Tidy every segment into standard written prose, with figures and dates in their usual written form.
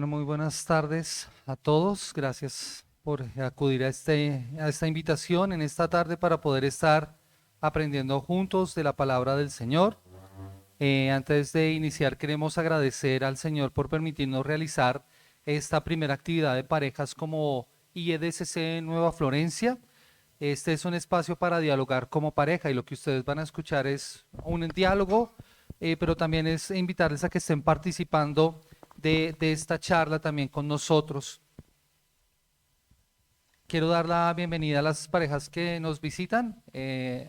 Bueno, muy buenas tardes a todos. Gracias por acudir a esta invitación en esta tarde para poder estar aprendiendo juntos de la palabra del Señor. Antes de iniciar, queremos agradecer al Señor por permitirnos realizar esta primera actividad de parejas como IEDCC Nueva Florencia. Este es un espacio para dialogar como pareja y lo que ustedes van a escuchar es un diálogo, pero también es invitarles a que estén participando de esta charla también con nosotros. Quiero dar la bienvenida a las parejas que nos visitan,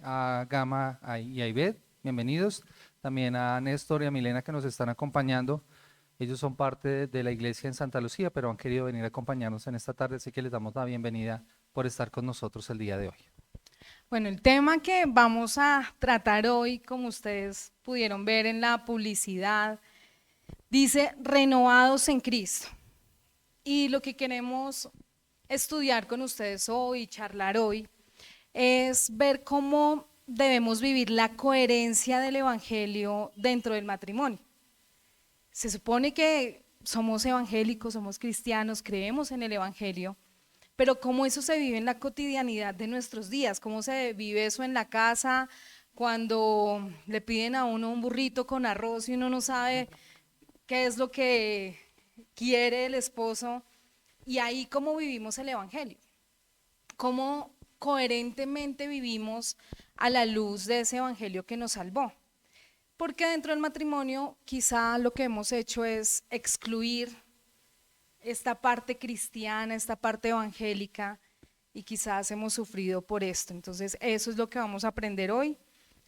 a Gama y a Ivette, bienvenidos. También a Néstor y a Milena que nos están acompañando. Ellos son parte de la iglesia en Santa Lucía, pero han querido venir a acompañarnos en esta tarde, así que les damos la bienvenida por estar con nosotros el día de hoy. Bueno, el tema que vamos a tratar hoy, como ustedes pudieron ver en la publicidad, dice renovados en Cristo. Y lo que queremos estudiar con ustedes hoy, charlar hoy, es ver cómo debemos vivir la coherencia del Evangelio dentro del matrimonio. Se supone que somos evangélicos, somos cristianos, creemos en el Evangelio, pero cómo eso se vive en la cotidianidad de nuestros días, cómo se vive eso en la casa, cuando le piden a uno un burrito con arroz y uno no sabe qué es lo que quiere el esposo, y ahí cómo vivimos el Evangelio, cómo coherentemente vivimos a la luz de ese Evangelio que nos salvó. Porque dentro del matrimonio quizá lo que hemos hecho es excluir esta parte cristiana, esta parte evangélica, y quizás hemos sufrido por esto. Entonces eso es lo que vamos a aprender hoy,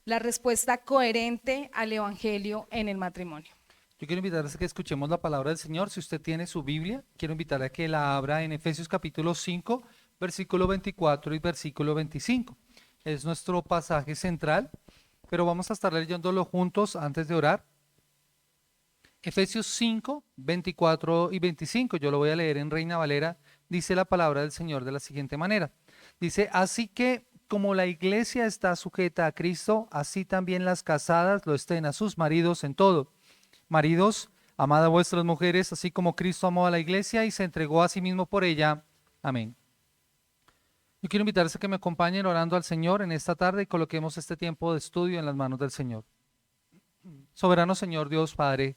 la respuesta coherente al evangelio en el matrimonio. Yo quiero invitarles a que escuchemos la palabra del Señor. Si usted tiene su Biblia, quiero invitarle a que la abra en Efesios capítulo 5, versículo 24 y versículo 25. Es nuestro pasaje central, pero vamos a estar leyéndolo juntos antes de orar. Efesios 5, 24 y 25, yo lo voy a leer en Reina Valera, dice la palabra del Señor de la siguiente manera. Dice, así que como la iglesia está sujeta a Cristo, así también las casadas lo estén a sus maridos en todo. Maridos, amad a vuestras mujeres, así como Cristo amó a la iglesia y se entregó a sí mismo por ella. Amén. Yo quiero invitarles a que me acompañen orando al Señor en esta tarde y coloquemos este tiempo de estudio en las manos del Señor. Soberano Señor Dios Padre,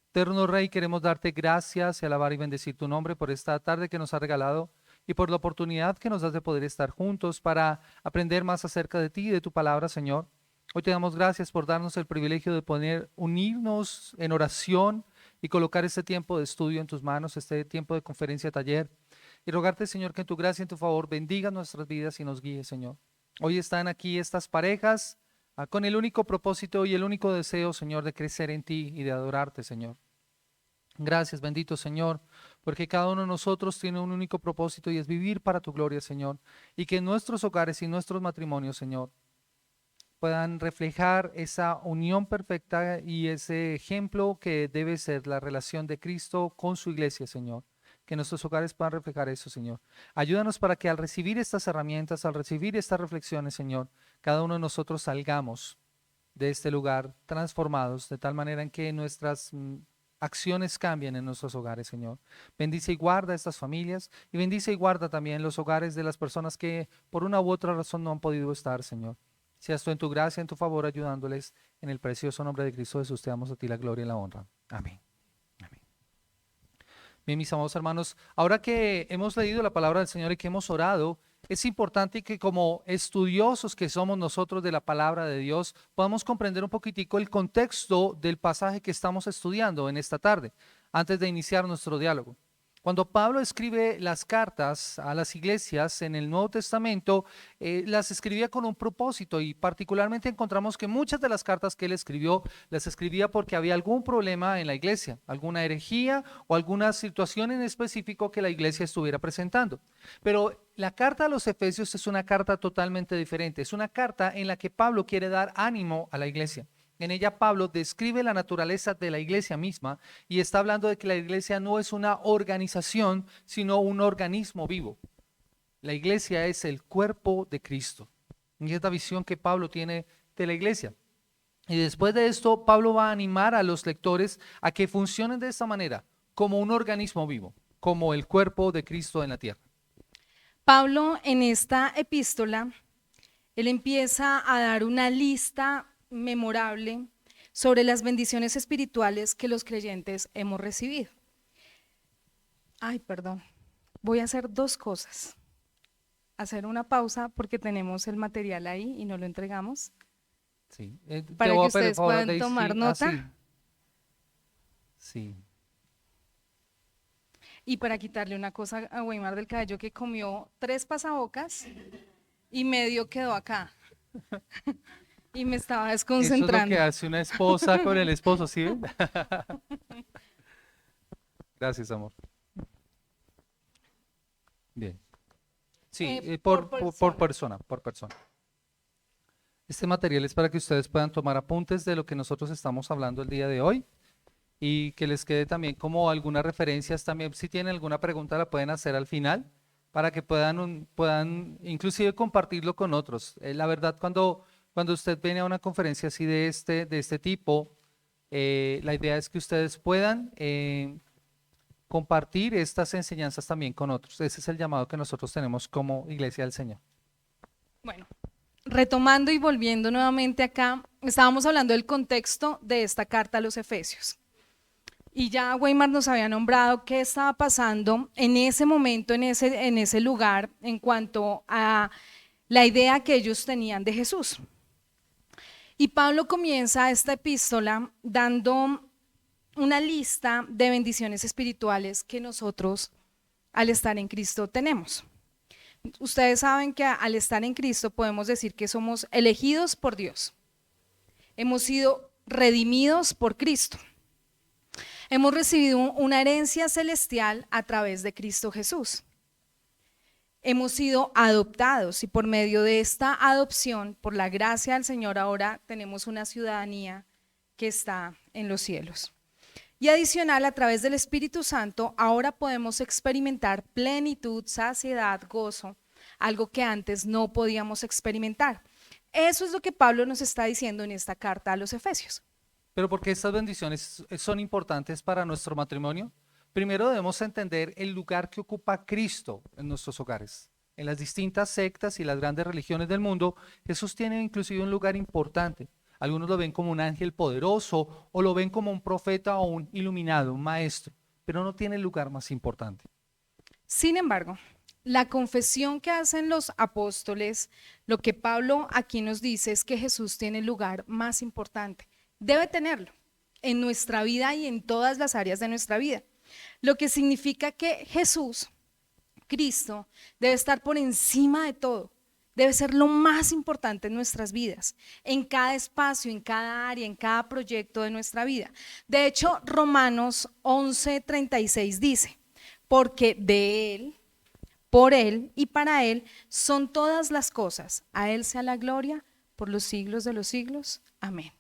eterno Rey, queremos darte gracias y alabar y bendecir tu nombre por esta tarde que nos ha regalado y por la oportunidad que nos das de poder estar juntos para aprender más acerca de ti y de tu palabra, Señor. Hoy te damos gracias por darnos el privilegio de poder unirnos en oración y colocar este tiempo de estudio en tus manos, este tiempo de conferencia, taller, y rogarte, Señor, que en tu gracia y en tu favor bendiga nuestras vidas y nos guíe, Señor. Hoy están aquí estas parejas con el único propósito y el único deseo, Señor, de crecer en ti y de adorarte, Señor. Gracias, bendito Señor, porque cada uno de nosotros tiene un único propósito y es vivir para tu gloria, Señor, y que nuestros hogares y nuestros matrimonios, Señor, puedan reflejar esa unión perfecta y ese ejemplo que debe ser la relación de Cristo con su iglesia, Señor. Que nuestros hogares puedan reflejar eso, Señor. Ayúdanos para que al recibir estas herramientas, al recibir estas reflexiones, Señor, cada uno de nosotros salgamos de este lugar transformados, de tal manera en que nuestras acciones cambien en nuestros hogares, Señor. Bendice y guarda estas familias y bendice y guarda también los hogares de las personas que por una u otra razón no han podido estar, Señor. Seas tú en tu gracia, en tu favor, ayudándoles. En el precioso nombre de Cristo Jesús te damos a ti la gloria y la honra. Amén. Amén. Bien, mis amados hermanos, ahora que hemos leído la palabra del Señor y que hemos orado, es importante que como estudiosos que somos nosotros de la palabra de Dios, podamos comprender un poquitico el contexto del pasaje que estamos estudiando en esta tarde, antes de iniciar nuestro diálogo. Cuando Pablo escribe las cartas a las iglesias en el Nuevo Testamento, las escribía con un propósito y particularmente encontramos que muchas de las cartas que él escribió, las escribía porque había algún problema en la iglesia, alguna herejía o alguna situación en específico que la iglesia estuviera presentando. Pero la carta a los Efesios es una carta totalmente diferente, es una carta en la que Pablo quiere dar ánimo a la iglesia. En ella Pablo describe la naturaleza de la iglesia misma y está hablando de que la iglesia no es una organización, sino un organismo vivo. La iglesia es el cuerpo de Cristo. Y es la visión que Pablo tiene de la iglesia. Y después de esto, Pablo va a animar a los lectores a que funcionen de esta manera. como un organismo vivo, como el cuerpo de Cristo en la tierra. Pablo en esta epístola, él empieza a dar una lista memorable sobre las bendiciones espirituales que los creyentes hemos recibido. Ay, perdón, voy a hacer dos cosas. Hacer una pausa porque tenemos el material ahí y no lo entregamos. Sí. Para voy que a pedir, ustedes por favor, puedan Daisy. tomar nota. Sí. Sí. Y para quitarle una cosa a Weimar del cabello, que comió 3 pasabocas y medio quedó acá. Y me estaba Eso es lo desconcentrando. que hace una esposa con el esposo, ¿sí ven? Gracias, amor. Bien. Sí, por persona, por persona. Este material es para que ustedes puedan tomar apuntes de lo que nosotros estamos hablando el día de hoy y que les quede también como algunas referencias también. Si tienen alguna pregunta la pueden hacer al final para que puedan inclusive compartirlo con otros. La verdad, cuando usted viene a una conferencia así de este tipo, la idea es que ustedes puedan compartir estas enseñanzas también con otros. Ese es el llamado que nosotros tenemos como Iglesia del Señor. Bueno, retomando y volviendo nuevamente acá, estábamos hablando del contexto de esta carta a los Efesios. Y ya Weimar nos había nombrado qué estaba pasando en ese momento, en ese lugar, en cuanto a la idea que ellos tenían de Jesús. Y Pablo comienza esta epístola dando una lista de bendiciones espirituales que nosotros al estar en Cristo tenemos. Ustedes saben que al estar en Cristo podemos decir que somos elegidos por Dios. Hemos sido redimidos por Cristo. Hemos recibido una herencia celestial a través de Cristo Jesús. Hemos sido adoptados y por medio de esta adopción, por la gracia del Señor, ahora tenemos una ciudadanía que está en los cielos. Y adicional, a través del Espíritu Santo, ahora podemos experimentar plenitud, saciedad, gozo, algo que antes no podíamos experimentar. Eso es lo que Pablo nos está diciendo en esta carta a los Efesios. Pero ¿por qué estas bendiciones son importantes para nuestro matrimonio? Primero debemos entender el lugar que ocupa Cristo en nuestros hogares. En las distintas sectas y las grandes religiones del mundo, Jesús tiene inclusive un lugar importante. Algunos lo ven como un ángel poderoso o lo ven como un profeta o un iluminado, un maestro, pero no tiene el lugar más importante. Sin embargo, la confesión que hacen los apóstoles, lo que Pablo aquí nos dice es que Jesús tiene el lugar más importante. Debe tenerlo en nuestra vida y en todas las áreas de nuestra vida. Lo que significa que Jesús, Cristo, debe estar por encima de todo. Debe ser lo más importante en nuestras vidas, en cada espacio, en cada área, en cada proyecto de nuestra vida. De hecho, Romanos 11:36 dice, porque de Él, por Él y para Él son todas las cosas. A Él sea la gloria por los siglos de los siglos. Amén.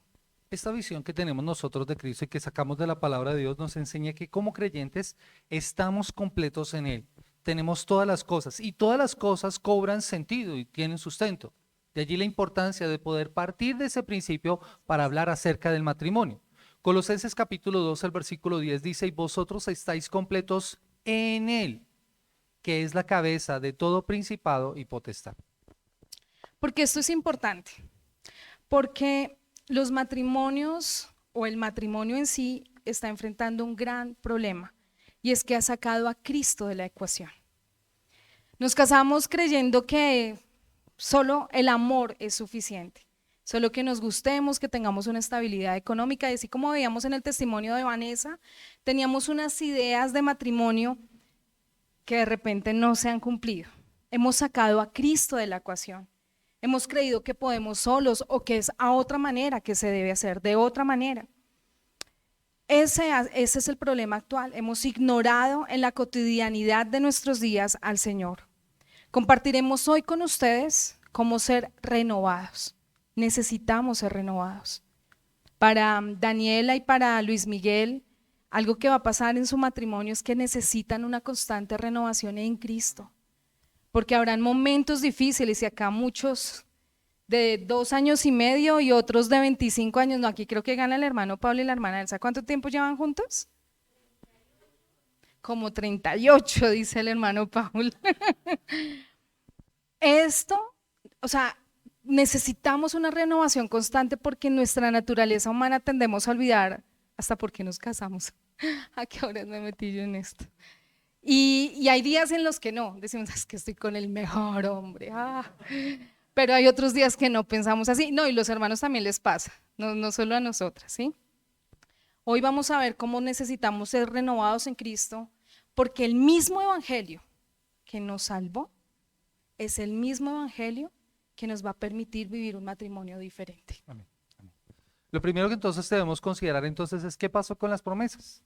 Esta visión que tenemos nosotros de Cristo y que sacamos de la palabra de Dios nos enseña que como creyentes estamos completos en Él. Tenemos todas las cosas y todas las cosas cobran sentido y tienen sustento. De allí la importancia de poder partir de ese principio para hablar acerca del matrimonio. Colosenses capítulo 2, el versículo 10 dice, y vosotros estáis completos en Él, que es la cabeza de todo principado y potestad. Porque esto es importante, porque los matrimonios o el matrimonio en sí está enfrentando un gran problema y es que ha sacado a Cristo de la ecuación. Nos casamos creyendo que solo el amor es suficiente, solo que nos gustemos, que tengamos una estabilidad económica y así como veíamos en el testimonio de Vanessa, teníamos unas ideas de matrimonio que de repente no se han cumplido. Hemos sacado a Cristo de la ecuación. Hemos creído que podemos solos o que es a otra manera que se debe hacer, de otra manera. Ese es el problema actual. Hemos ignorado en la cotidianidad de nuestros días al Señor. Compartiremos hoy con ustedes cómo ser renovados. Necesitamos ser renovados. Para Daniela y para Luis Miguel, algo que va a pasar en su matrimonio es que necesitan una constante renovación en Cristo. Porque habrán momentos difíciles y acá muchos de 2 años y medio y otros de 25 años, no, aquí creo que gana el hermano Pablo y la hermana Elsa. ¿Cuánto tiempo llevan juntos? Como 38, dice el hermano Paul. Esto, o sea, necesitamos una renovación constante porque en nuestra naturaleza humana tendemos a olvidar hasta por qué nos casamos. ¿A qué horas me metí yo en esto? Y hay días en los que no, decimos, es que estoy con el mejor hombre. Pero hay otros días que no pensamos así. No, y los hermanos también les pasa, no solo a nosotras, ¿sí? Hoy vamos a ver cómo necesitamos ser renovados en Cristo, porque el mismo evangelio que nos salvó es el mismo evangelio que nos va a permitir vivir un matrimonio diferente. Amén. Amén. Lo primero que entonces debemos considerar entonces es qué pasó con las promesas.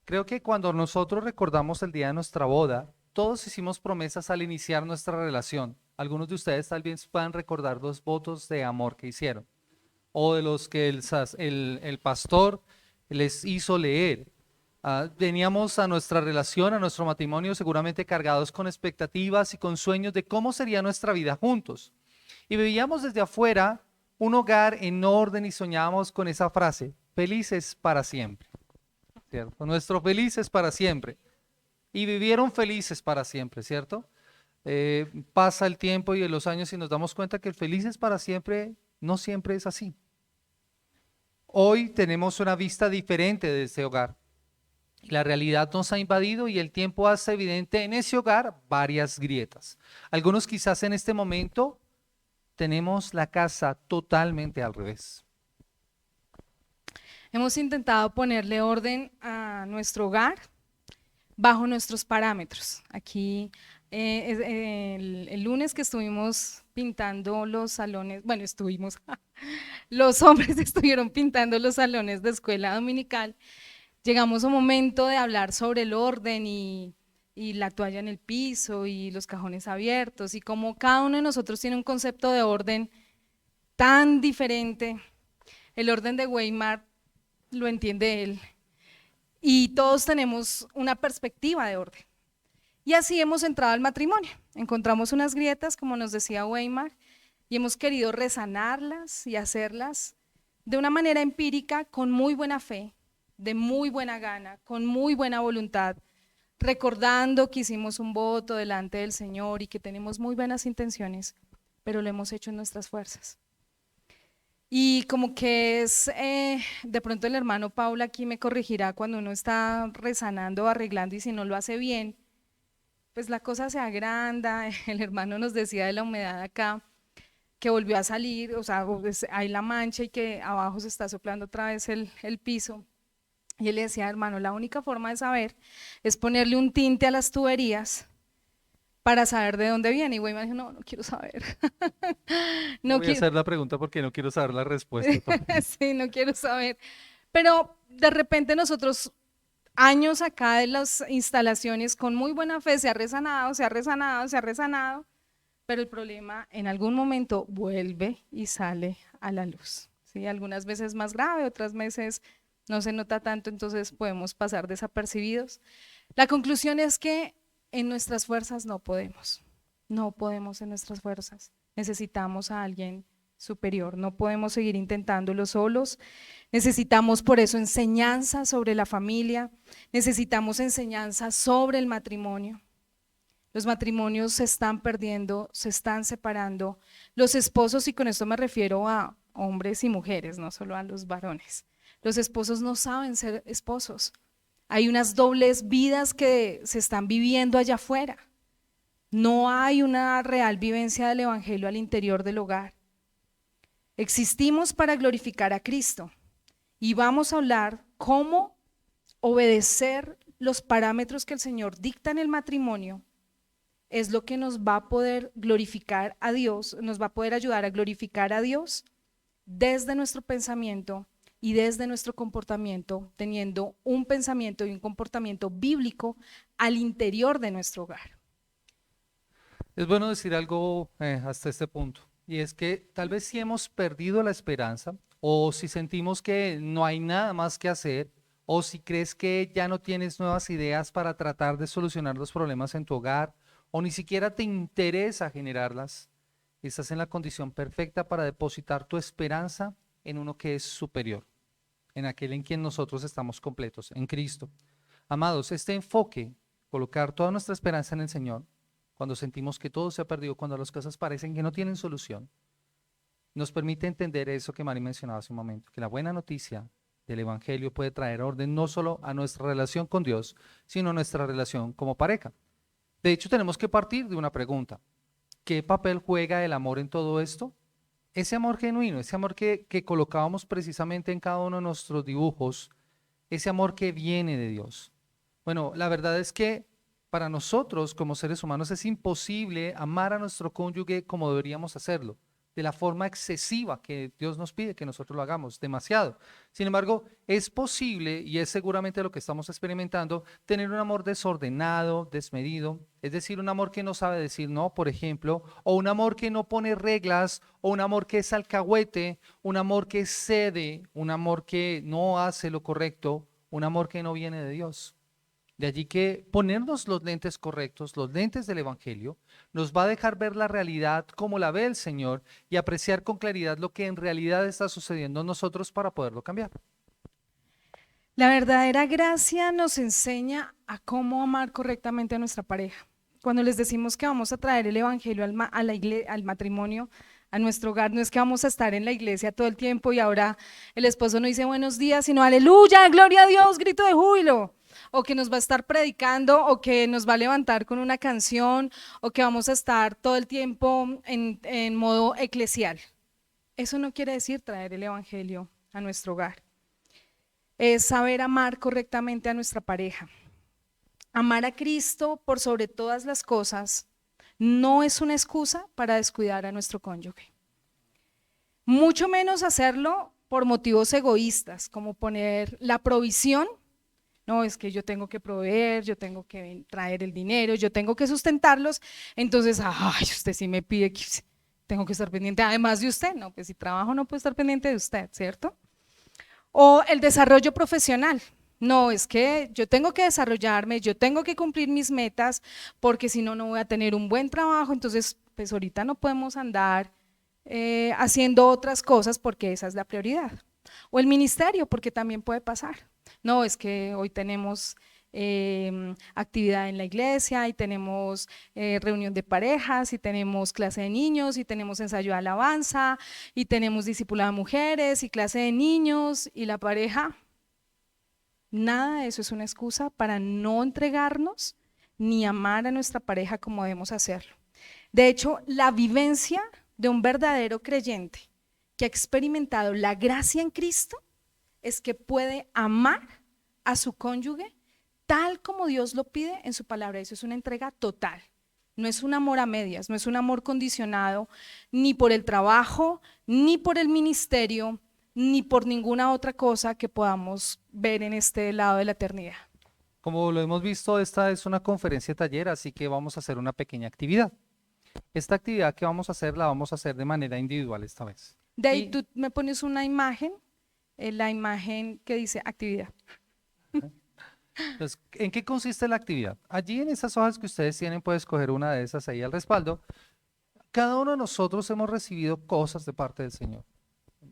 Creo que cuando nosotros recordamos el día de nuestra boda, todos hicimos promesas al iniciar nuestra relación. Algunos de ustedes tal vez puedan recordar los votos de amor que hicieron, o de los que el pastor les hizo leer. Veníamos a nuestra relación, a nuestro matrimonio, seguramente cargados con expectativas y con sueños de cómo sería nuestra vida juntos. Y veíamos desde afuera un hogar en orden y soñábamos con esa frase, felices para siempre. ¿Cierto? Nuestro felices para siempre. Y vivieron felices para siempre, ¿cierto? Pasa el tiempo y los años y nos damos cuenta que el felices para siempre no siempre es así. Hoy tenemos una vista diferente de ese hogar. La realidad nos ha invadido y el tiempo hace evidente en ese hogar varias grietas. Algunos quizás en este momento tenemos la casa totalmente al revés. Hemos intentado ponerle orden a nuestro hogar bajo nuestros parámetros. Aquí el lunes que estuvimos pintando los salones, bueno, los hombres estuvieron pintando los salones de escuela dominical. Llegamos a un momento de hablar sobre el orden y la toalla en el piso y los cajones abiertos y como cada uno de nosotros tiene un concepto de orden tan diferente. El orden de Weimar lo entiende él y todos tenemos una perspectiva de orden. Y así hemos entrado al matrimonio. Encontramos unas grietas, como nos decía Weimar, y hemos querido resanarlas y hacerlas de una manera empírica, con muy buena fe, de muy buena gana, con muy buena voluntad, recordando que hicimos un voto delante del Señor y que tenemos muy buenas intenciones, pero lo hemos hecho en nuestras fuerzas. Y como que es, de pronto el hermano Paula aquí me corregirá cuando uno está resanando, arreglando y si no lo hace bien, pues la cosa se agranda. El hermano nos decía de la humedad acá, que volvió a salir, o sea, hay la mancha y que abajo se está soplando otra vez el piso. Y él le decía, hermano, la única forma de saber es ponerle un tinte a las tuberías para saber de dónde viene. Y güey me dijo, no quiero saber. No voy a hacer la pregunta porque no quiero saber la respuesta. Sí, no quiero saber. Pero de repente nosotros, años acá de las instalaciones, con muy buena fe, se ha resanado, pero el problema en algún momento vuelve y sale a la luz. ¿Sí? Algunas veces más grave, otras veces no se nota tanto, entonces podemos pasar desapercibidos. La conclusión es que en nuestras fuerzas no podemos en nuestras fuerzas, necesitamos a alguien superior, no podemos seguir intentándolo solos, necesitamos por eso enseñanza sobre la familia, necesitamos enseñanza sobre el matrimonio. Los matrimonios se están perdiendo, se están separando, los esposos, y con esto me refiero a hombres y mujeres, no solo a los varones, los esposos no saben ser esposos. Hay unas dobles vidas que se están viviendo allá afuera. No hay una real vivencia del evangelio al interior del hogar. Existimos para glorificar a Cristo y vamos a hablar cómo obedecer los parámetros que el Señor dicta en el matrimonio es lo que nos va a poder glorificar a Dios, nos va a poder ayudar a glorificar a Dios desde nuestro pensamiento y desde nuestro comportamiento, teniendo un pensamiento y un comportamiento bíblico al interior de nuestro hogar. Es bueno decir algo hasta este punto, y es que tal vez si hemos perdido la esperanza, o si sentimos que no hay nada más que hacer, o si crees que ya no tienes nuevas ideas para tratar de solucionar los problemas en tu hogar, o ni siquiera te interesa generarlas, estás en la condición perfecta para depositar tu esperanza en uno que es superior, en aquel en quien nosotros estamos completos, en Cristo. Amados, este enfoque, colocar toda nuestra esperanza en el Señor, cuando sentimos que todo se ha perdido, cuando las cosas parecen que no tienen solución, nos permite entender eso que Mari mencionaba hace un momento, que la buena noticia del Evangelio puede traer orden no solo a nuestra relación con Dios, sino a nuestra relación como pareja. De hecho, tenemos que partir de una pregunta. ¿Qué papel juega el amor en todo esto? Ese amor genuino, ese amor que colocábamos precisamente en cada uno de nuestros dibujos, ese amor que viene de Dios. Bueno, la verdad es que para nosotros como seres humanos es imposible amar a nuestro cónyuge como deberíamos hacerlo, de la forma excesiva que Dios nos pide que nosotros lo hagamos, demasiado. Sin embargo, es posible, y es seguramente lo que estamos experimentando, tener un amor desordenado, desmedido, es decir, un amor que no sabe decir no, por ejemplo, o un amor que no pone reglas, o un amor que es alcahuete, un amor que cede, un amor que no hace lo correcto, un amor que no viene de Dios. De allí que ponernos los lentes correctos, los lentes del Evangelio, nos va a dejar ver la realidad como la ve el Señor y apreciar con claridad lo que en realidad está sucediendo en nosotros para poderlo cambiar. La verdadera gracia nos enseña a cómo amar correctamente a nuestra pareja. Cuando les decimos que vamos a traer el Evangelio al matrimonio, a nuestro hogar, no es que vamos a estar en la iglesia todo el tiempo y ahora el esposo no dice buenos días, sino aleluya, gloria a Dios, grito de júbilo. O que nos va a estar predicando, o que nos va a levantar con una canción, o que vamos a estar todo el tiempo en modo eclesial. Eso no quiere decir traer el Evangelio a nuestro hogar. Es saber amar correctamente a nuestra pareja. Amar a Cristo por sobre todas las cosas no es una excusa para descuidar a nuestro cónyuge. Mucho menos hacerlo por motivos egoístas, como poner la provisión. No, es que yo tengo que proveer, yo tengo que traer el dinero, yo tengo que sustentarlos, entonces, ay, usted sí me pide que tengo que estar pendiente, además de usted, no, pues si trabajo no puedo estar pendiente de usted, ¿cierto? O el desarrollo profesional, no, es que yo tengo que desarrollarme, yo tengo que cumplir mis metas, porque si no, no voy a tener un buen trabajo, entonces, pues ahorita no podemos andar haciendo otras cosas porque esa es la prioridad. O el ministerio, porque también puede pasar. No, es que hoy tenemos actividad en la iglesia y tenemos reunión de parejas y tenemos clase de niños y tenemos ensayo de alabanza y tenemos discipulado de mujeres y clase de niños y la pareja. Nada de eso es una excusa para no entregarnos ni amar a nuestra pareja como debemos hacerlo. De hecho, la vivencia de un verdadero creyente que ha experimentado la gracia en Cristo es que puede amar a su cónyuge tal como Dios lo pide en su palabra. Eso es una entrega total, no es un amor a medias, no es un amor condicionado ni por el trabajo, ni por el ministerio, ni por ninguna otra cosa que podamos ver en este lado de la eternidad. Como lo hemos visto, esta es una conferencia taller, así que vamos a hacer una pequeña actividad. Esta actividad que vamos a hacer, la vamos a hacer de manera individual esta vez. De ahí tú me pones una imagen, la imagen que dice actividad. Entonces, ¿en qué consiste la actividad? Allí en esas hojas que ustedes tienen, puedes escoger una de esas ahí al respaldo. Cada uno de nosotros hemos recibido cosas de parte del Señor.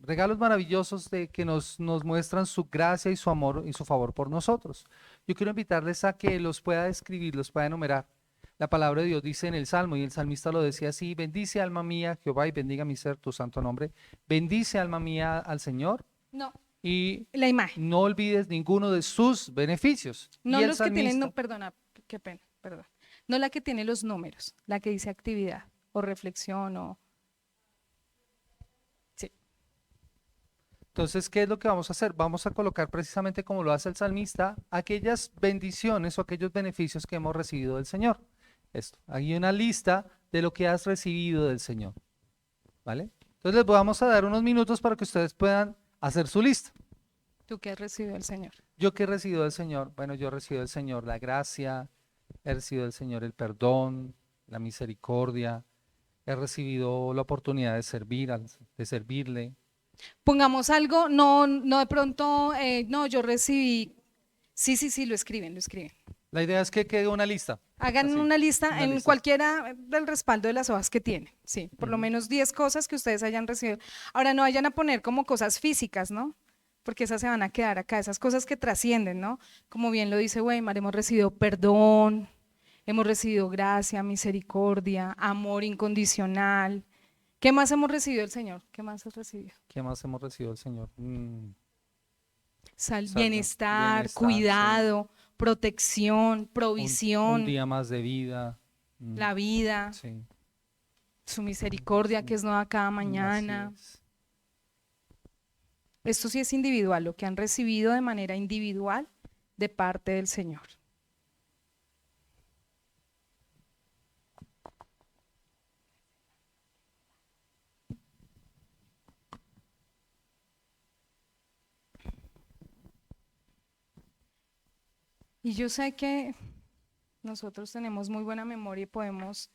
Regalos maravillosos que nos muestran su gracia y su amor y su favor por nosotros. Yo quiero invitarles a que los pueda describir, los pueda enumerar. La palabra de Dios dice en el Salmo, y el salmista lo decía así: bendice alma mía Jehová y bendiga mi ser tu santo nombre. Bendice alma mía al Señor. No. Y la imagen. No olvides ninguno de sus beneficios. No y los que tienen, no, perdona, qué pena, perdón. No la que tiene los números, la que dice actividad o reflexión o… Sí. Entonces, ¿qué es lo que vamos a hacer? Vamos a colocar precisamente como lo hace el salmista, aquellas bendiciones o aquellos beneficios que hemos recibido del Señor. Esto, hay una lista de lo que has recibido del Señor. ¿Vale? Entonces les vamos a dar unos minutos para que ustedes puedan hacer su lista. ¿Tú qué has recibido del Señor? ¿Yo qué he recibido del Señor? Bueno, yo he recibido del Señor la gracia, he recibido del Señor el perdón, la misericordia, he recibido la oportunidad de servir, de servirle. Pongamos algo, no de pronto, no, yo recibí, sí, lo escriben. La idea es que quede una lista. Hagan Así, una lista una en lista. cualquiera del respaldo de las hojas que tienen, sí, por lo menos 10 cosas que ustedes hayan recibido. Ahora no vayan a poner como cosas físicas, ¿no? porque esas se van a quedar acá, esas cosas que trascienden, ¿no? Como bien lo dice Weimar, hemos recibido perdón, hemos recibido gracia, misericordia, amor incondicional. ¿Qué más hemos recibido del Señor? ¿Qué más has recibido? ¿Qué más hemos recibido del Señor? Salud, Bienestar, bienestar, sí. cuidado, protección, Un provisión, día más de vida. la vida, Sí, su misericordia sí, que es nueva cada así mañana. es. Esto sí es individual, lo que han recibido de manera individual de parte del Señor. Y yo sé que nosotros tenemos muy buena memoria y podemos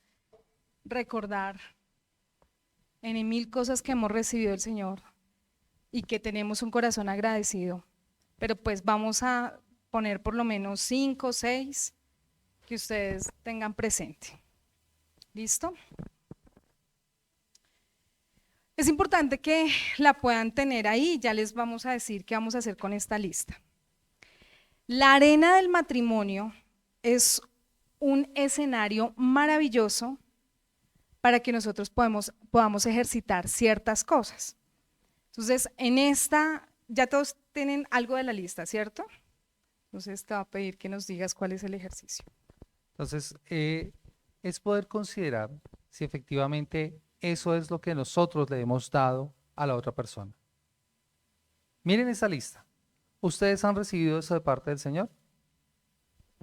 recordar en mil cosas que hemos recibido del Señor y que tenemos un corazón agradecido. Pero pues vamos a poner por lo menos 5 o 6 que ustedes tengan presente. ¿Listo? Es importante que la puedan tener ahí, ya les vamos a decir qué vamos a hacer con esta lista. La arena del matrimonio es un escenario maravilloso para que nosotros podamos ejercitar ciertas cosas. Entonces, en esta, ya todos tienen algo de la lista, ¿cierto? Entonces te va a pedir que nos digas cuál es el ejercicio. Entonces, es poder considerar si efectivamente eso es lo que nosotros le hemos dado a la otra persona. Miren esa lista. ¿Ustedes han recibido eso de parte del Señor?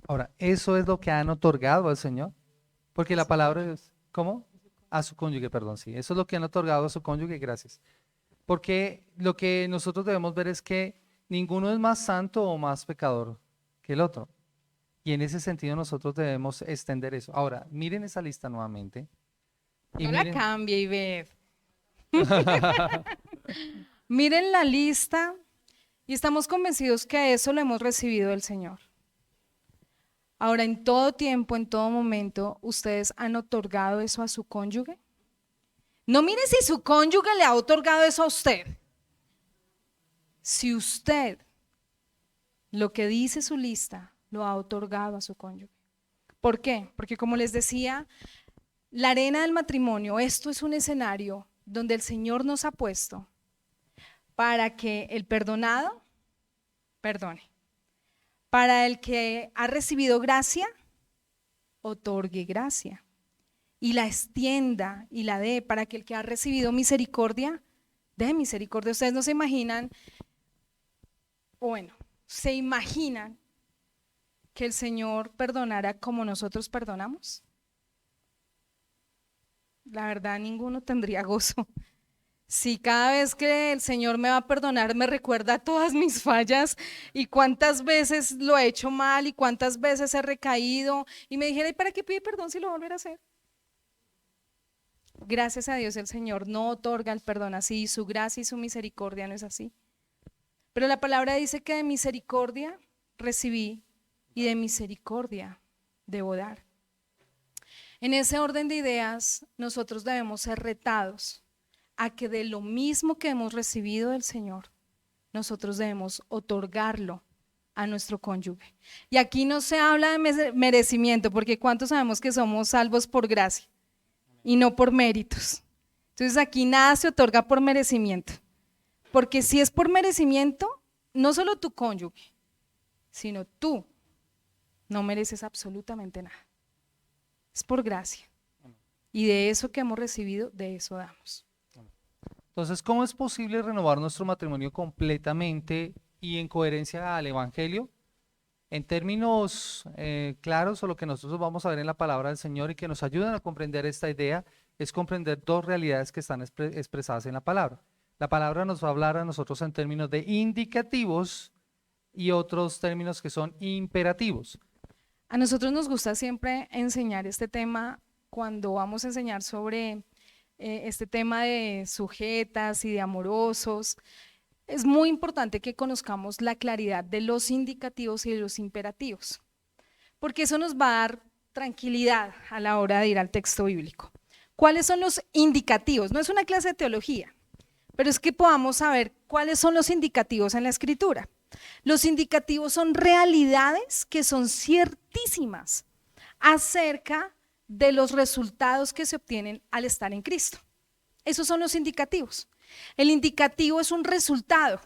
Ahora, ¿eso es lo que han otorgado al Señor? Porque la palabra es, ¿cómo? A su cónyuge, perdón, sí. Eso es lo que han otorgado a su cónyuge, gracias. Porque lo que nosotros debemos ver es que ninguno es más santo o más pecador que el otro. Y en ese sentido nosotros debemos extender eso. Ahora, miren esa lista nuevamente. Y No la miren, cambie, Ivette. Miren la lista y estamos convencidos que eso lo hemos recibido del Señor. Ahora, en todo tiempo, en todo momento, ¿ustedes han otorgado eso a su cónyuge? No mire si su cónyuge le ha otorgado eso a usted. Si usted, lo que dice su lista, lo ha otorgado a su cónyuge. ¿Por qué? Porque como les decía, la arena del matrimonio, esto es un escenario donde el Señor nos ha puesto para que el perdonado perdone. Para el que ha recibido gracia, otorgue gracia y la extienda y la dé, para que el que ha recibido misericordia, dé misericordia. Ustedes no se imaginan, bueno, se imaginan que el Señor perdonara como nosotros perdonamos. La verdad, ninguno tendría gozo. Si cada vez que el Señor me va a perdonar me recuerda todas mis fallas y cuántas veces lo he hecho mal y cuántas veces he recaído y me dijera, ¿y para qué pide perdón si lo va a volver a hacer? Gracias a Dios el Señor no otorga el perdón así, su gracia y su misericordia no es así. Pero la palabra dice que de misericordia recibí y de misericordia debo dar. En ese orden de ideas, nosotros debemos ser retados a que de lo mismo que hemos recibido del Señor, nosotros debemos otorgarlo a nuestro cónyuge. Y aquí no se habla de merecimiento, porque ¿cuántos sabemos que somos salvos por gracia y no por méritos? Entonces aquí nada se otorga por merecimiento, porque si es por merecimiento, no solo tu cónyuge, sino tú no mereces absolutamente nada. Es por gracia. Y de eso que hemos recibido, de eso damos. entonces, ¿cómo es posible renovar nuestro matrimonio completamente y en coherencia al Evangelio? En términos claros, o lo que nosotros vamos a ver en la palabra del Señor y que nos ayudan a comprender esta idea, es comprender dos realidades que están expresadas en la palabra. La palabra nos va a hablar a nosotros en términos de indicativos y otros términos que son imperativos. A nosotros nos gusta siempre enseñar este tema cuando vamos a enseñar sobre este tema de sujetas y de amorosos. Es muy importante que conozcamos la claridad de los indicativos y de los imperativos, porque eso nos va a dar tranquilidad a la hora de ir al texto bíblico. ¿Cuáles son los indicativos? No es una clase de teología, pero es que podamos saber cuáles son los indicativos en la Escritura. Los indicativos son realidades que son ciertísimas acerca de los resultados que se obtienen al estar en Cristo. Esos son los indicativos. El indicativo es un resultado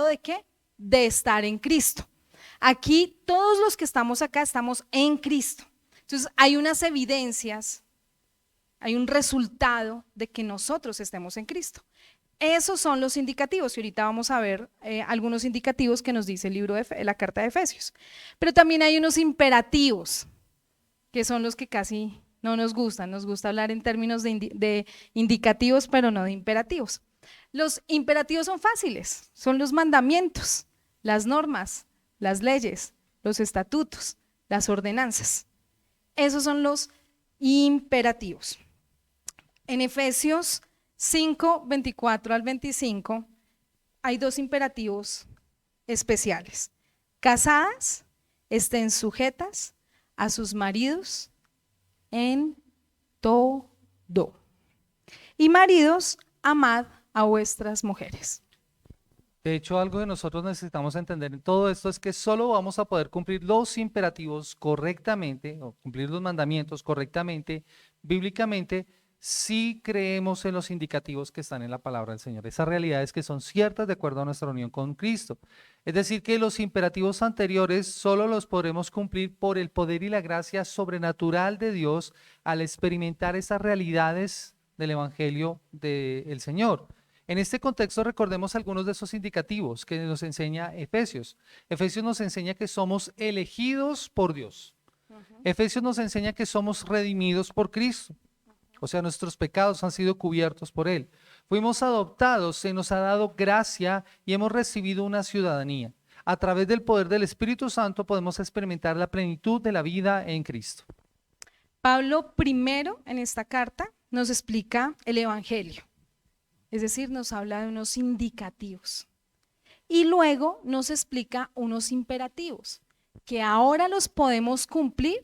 ¿de qué? De estar en Cristo. Aquí todos los que estamos acá estamos en Cristo. Entonces hay unas evidencias, hay un resultado de que nosotros estemos en Cristo. Esos son los indicativos y ahorita vamos a ver algunos indicativos que nos dice el libro de la carta de Efesios. Pero también hay unos imperativos, que son los que casi no nos gustan. Nos gusta hablar en términos de indicativos, pero no de imperativos. Los imperativos son fáciles, son los mandamientos, las normas, las leyes, los estatutos, las ordenanzas. Esos son los imperativos. En Efesios 5, 24 al 25 hay dos imperativos especiales. Casadas, estén sujetas a sus maridos en todo. Y maridos, amad a vuestras mujeres. De hecho, algo que nosotros necesitamos entender en todo esto es que solo vamos a poder cumplir los imperativos correctamente, o cumplir los mandamientos correctamente, bíblicamente, si creemos en los indicativos que están en la palabra del Señor. Esas realidades que son ciertas de acuerdo a nuestra unión con Cristo. Es decir, que los imperativos anteriores solo los podremos cumplir por el poder y la gracia sobrenatural de Dios al experimentar esas realidades del Evangelio del Señor. En este contexto recordemos algunos de esos indicativos que nos enseña Efesios. Efesios nos enseña que somos elegidos por Dios. Efesios nos enseña que somos redimidos por Cristo. O sea, nuestros pecados han sido cubiertos por Él. Fuimos adoptados, se nos ha dado gracia y hemos recibido una ciudadanía. A través del poder del Espíritu Santo podemos experimentar la plenitud de la vida en Cristo. Pablo primero en esta carta nos explica el Evangelio. Es decir, nos habla de unos indicativos. Y luego nos explica unos imperativos, que ahora los podemos cumplir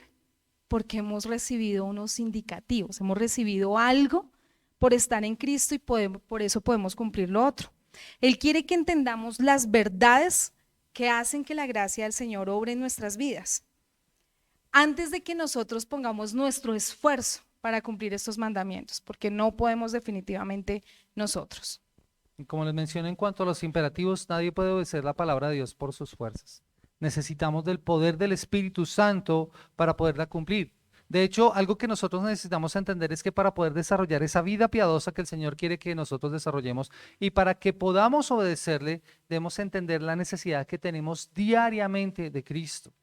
porque hemos recibido unos indicativos, hemos recibido algo por estar en Cristo y por eso podemos cumplir lo otro. Él quiere que entendamos las verdades que hacen que la gracia del Señor obre en nuestras vidas, antes de que nosotros pongamos nuestro esfuerzo para cumplir estos mandamientos, porque no podemos definitivamente nosotros. Y como les mencioné en cuanto a los imperativos, nadie puede obedecer la palabra de Dios por sus fuerzas. Necesitamos del poder del Espíritu Santo para poderla cumplir. De hecho, algo que nosotros necesitamos entender es que para poder desarrollar esa vida piadosa que el Señor quiere que nosotros desarrollemos y para que podamos obedecerle, debemos entender la necesidad que tenemos diariamente de Cristo.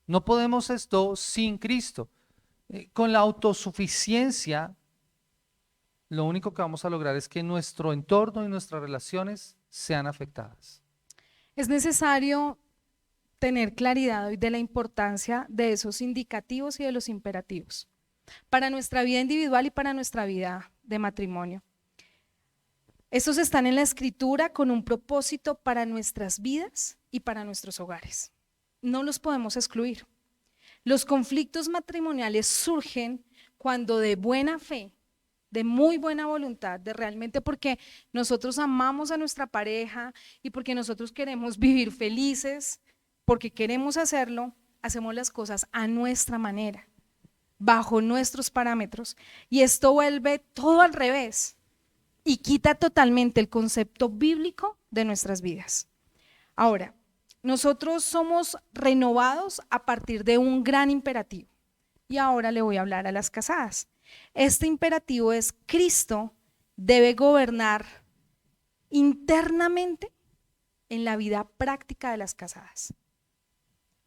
No podemos esto sin Cristo. Con la autosuficiencia, lo único que vamos a lograr es que nuestro entorno y nuestras relaciones sean afectadas. Es necesario tener claridad hoy de la importancia de esos indicativos y de los imperativos para nuestra vida individual y para nuestra vida de matrimonio. Estos están en la Escritura con un propósito para nuestras vidas y para nuestros hogares. No los podemos excluir. Los conflictos matrimoniales surgen cuando de buena fe, de muy buena voluntad, de realmente porque nosotros amamos a nuestra pareja y porque nosotros queremos vivir felices, porque queremos hacerlo, hacemos las cosas a nuestra manera, bajo nuestros parámetros. Y esto vuelve todo al revés y quita totalmente el concepto bíblico de nuestras vidas. Ahora, nosotros somos renovados a partir de un gran imperativo. Y ahora le voy a hablar a las casadas. Este imperativo es: Cristo debe gobernar internamente en la vida práctica de las casadas.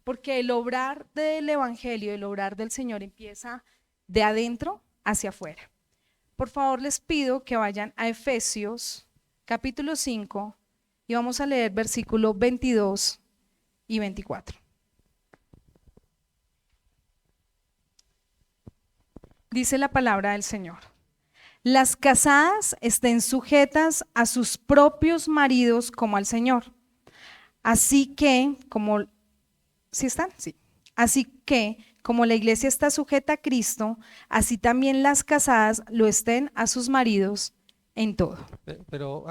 Porque el obrar del Evangelio, el obrar del Señor empieza de adentro hacia afuera. Por favor, les pido que vayan a Efesios capítulo 5 y vamos a leer versículos 22 y 24. Dice la palabra del Señor: las casadas estén sujetas a sus propios maridos como al Señor. Así que, como ¿sí están? Sí. Así que, como la iglesia está sujeta a Cristo, así también las casadas lo estén a sus maridos en todo. Pero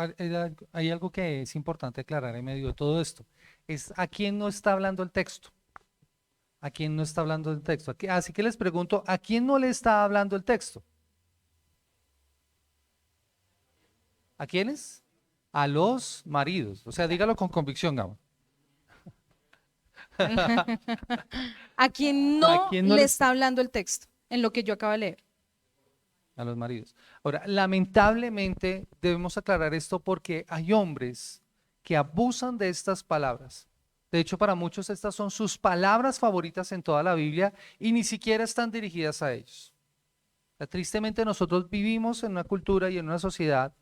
hay algo que es importante aclarar en medio de todo esto. Es a quién no está hablando el texto. ¿A quién no está hablando el texto? Así que les pregunto, ¿a quién no le está hablando el texto? ¿A quiénes? A los maridos. O sea, dígalo con convicción, Gabo. A quien ¿A no quién no le le está hablando el texto, en lo que yo acabo de leer. A los maridos. Ahora, lamentablemente debemos aclarar esto porque hay hombres que abusan de estas palabras. De hecho, para muchos estas son sus palabras favoritas en toda la Biblia y ni siquiera están dirigidas a ellos. O sea, tristemente nosotros vivimos en una cultura y en una sociedad,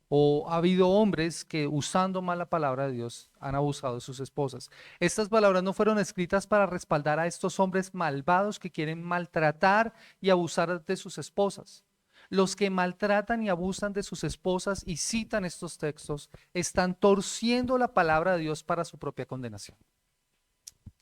o ha habido hombres que usando mal la palabra de Dios han abusado de sus esposas. Estas palabras no fueron escritas para respaldar a estos hombres malvados que quieren maltratar y abusar de sus esposas. Los que maltratan y abusan de sus esposas y citan estos textos están torciendo la palabra de Dios para su propia condenación.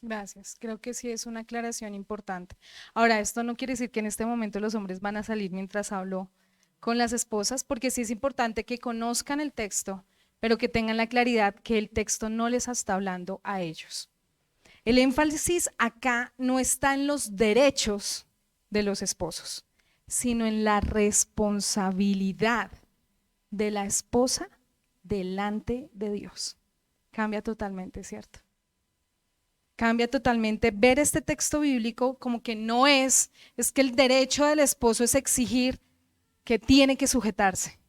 Gracias, creo que sí es una aclaración importante. Ahora, esto no quiere decir que en este momento los hombres van a salir mientras hablo con las esposas, porque sí es importante que conozcan el texto, pero que tengan la claridad que el texto no les está hablando a ellos. El énfasis acá no está en los derechos de los esposos, sino en la responsabilidad de la esposa delante de Dios. Cambia totalmente, ¿cierto? Cambia totalmente ver este texto bíblico como que no es que el derecho del esposo es exigir que tiene que sujetarse,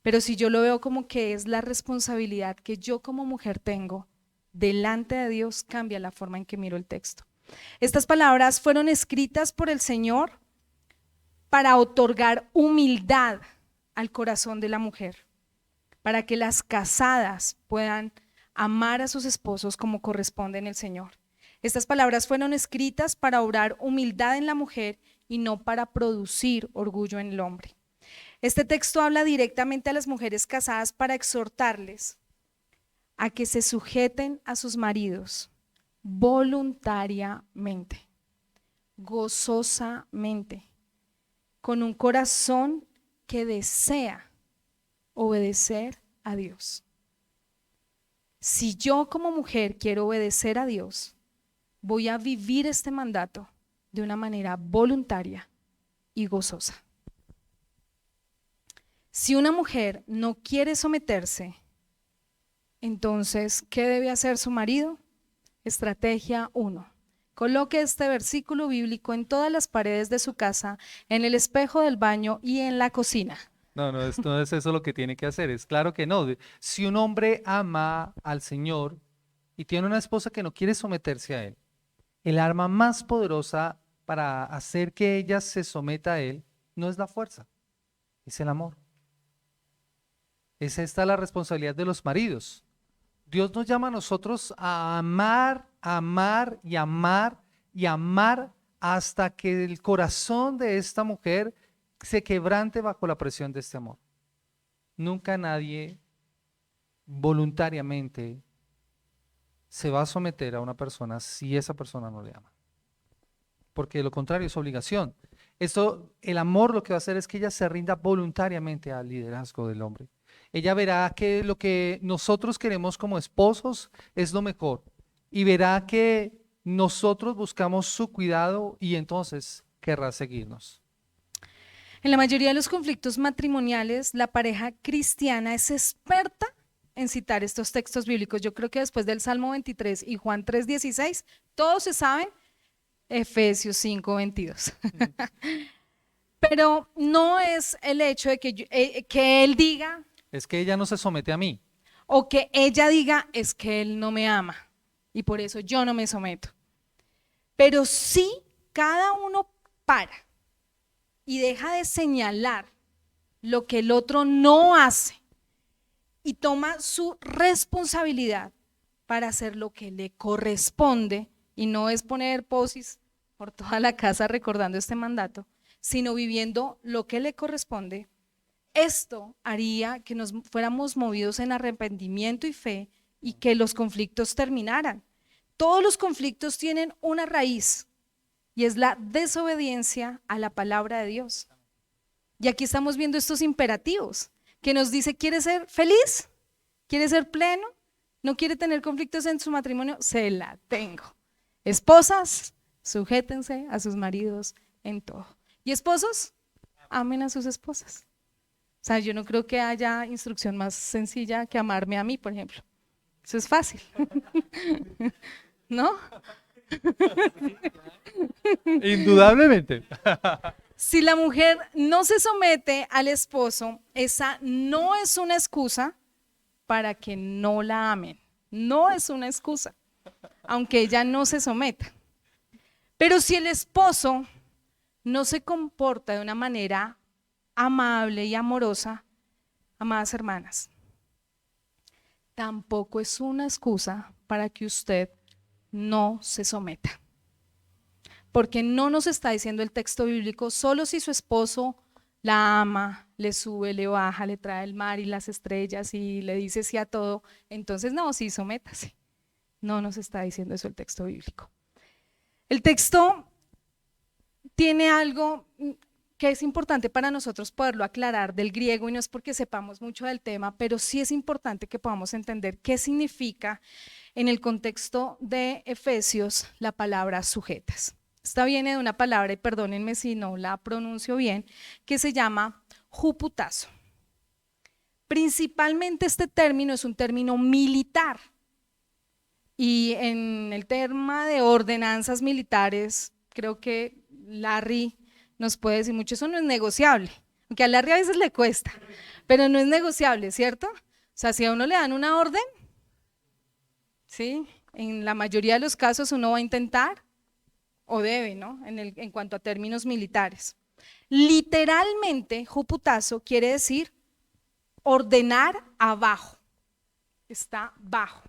pero si yo lo veo como que es la responsabilidad que yo como mujer tengo delante de Dios, cambia la forma en que miro el texto. Estas palabras fueron escritas por el Señor para otorgar humildad al corazón de la mujer, para que las casadas puedan amar a sus esposos como corresponde en el Señor. Estas palabras fueron escritas para obrar humildad en la mujer y no para producir orgullo en el hombre. Este texto habla directamente a las mujeres casadas para exhortarles a que se sujeten a sus maridos voluntariamente, gozosamente, con un corazón que desea obedecer a Dios. Si yo como mujer quiero obedecer a Dios, voy a vivir este mandato de una manera voluntaria y gozosa. Si una mujer no quiere someterse, entonces, ¿qué debe hacer su marido? Estrategia 1. Coloque este versículo bíblico en todas las paredes de su casa, en el espejo del baño y en la cocina. No, esto no es eso lo que tiene que hacer, es claro que no. Si un hombre ama al Señor y tiene una esposa que no quiere someterse a él, el arma más poderosa para hacer que ella se someta a él no es la fuerza, es el amor. Es esta la responsabilidad de los maridos. Dios nos llama a nosotros a amar, amar y amar y amar hasta que el corazón de esta mujer se quebrante bajo la presión de este amor. Nunca nadie voluntariamente se va a someter a una persona si esa persona no le ama. Porque de lo contrario es obligación. El amor lo que va a hacer es que ella se rinda voluntariamente al liderazgo del hombre. Ella verá que lo que nosotros queremos como esposos es lo mejor y verá que nosotros buscamos su cuidado y entonces querrá seguirnos. En la mayoría de los conflictos matrimoniales, la pareja cristiana es experta en citar estos textos bíblicos. Yo creo que después del Salmo 23 y Juan 3:16, todos se saben Efesios 5:22. Pero no es el hecho de que él diga, Es que ella no se somete a mí. o que ella diga, es que él no me ama y por eso yo no me someto. Pero sí, cada uno para y deja de señalar lo que el otro no hace y toma su responsabilidad para hacer lo que le corresponde, y no es poner posis por toda la casa recordando este mandato, sino viviendo lo que le corresponde. Esto haría que nos fuéramos movidos en arrepentimiento y fe y que los conflictos terminaran. Todos los conflictos tienen una raíz y es la desobediencia a la palabra de Dios. Y aquí estamos viendo estos imperativos. que nos dice, ¿quiere ser feliz? ¿Quiere ser pleno? ¿No quiere tener conflictos en su matrimonio? Se la tengo. Esposas, sujétense a sus maridos en todo. Y esposos, amen a sus esposas. O sea, yo no creo que haya instrucción más sencilla que amarme a mí, por ejemplo. Eso es fácil. ¿No? Indudablemente. Si la mujer no se somete al esposo, esa no es una excusa para que no la amen. No es una excusa, aunque ella no se someta. Pero si el esposo no se comporta de una manera amable y amorosa, amadas hermanas, tampoco es una excusa para que usted no se someta. Porque no nos está diciendo el texto bíblico, solo si su esposo la ama, le sube, le baja, le trae el mar y las estrellas y le dice sí a todo, entonces no, sí, sométase. No nos está diciendo eso el texto bíblico. El texto tiene algo que es importante para nosotros poderlo aclarar del griego, y no es porque sepamos mucho del tema, pero sí es importante que podamos entender qué significa en el contexto de Efesios la palabra sujetas. Esta viene de una palabra, y perdónenme si no la pronuncio bien, que se llama huputazo. Principalmente este término es un término militar, y en el tema de ordenanzas militares, creo que Larry nos puede decir mucho, eso no es negociable, aunque a Larry a veces le cuesta, pero no es negociable, ¿cierto? O sea, si a uno le dan una orden, ¿sí? En la mayoría de los casos uno va a intentar, o debe, ¿no? En cuanto a términos militares. Literalmente, huputazo quiere decir ordenar abajo, está bajo.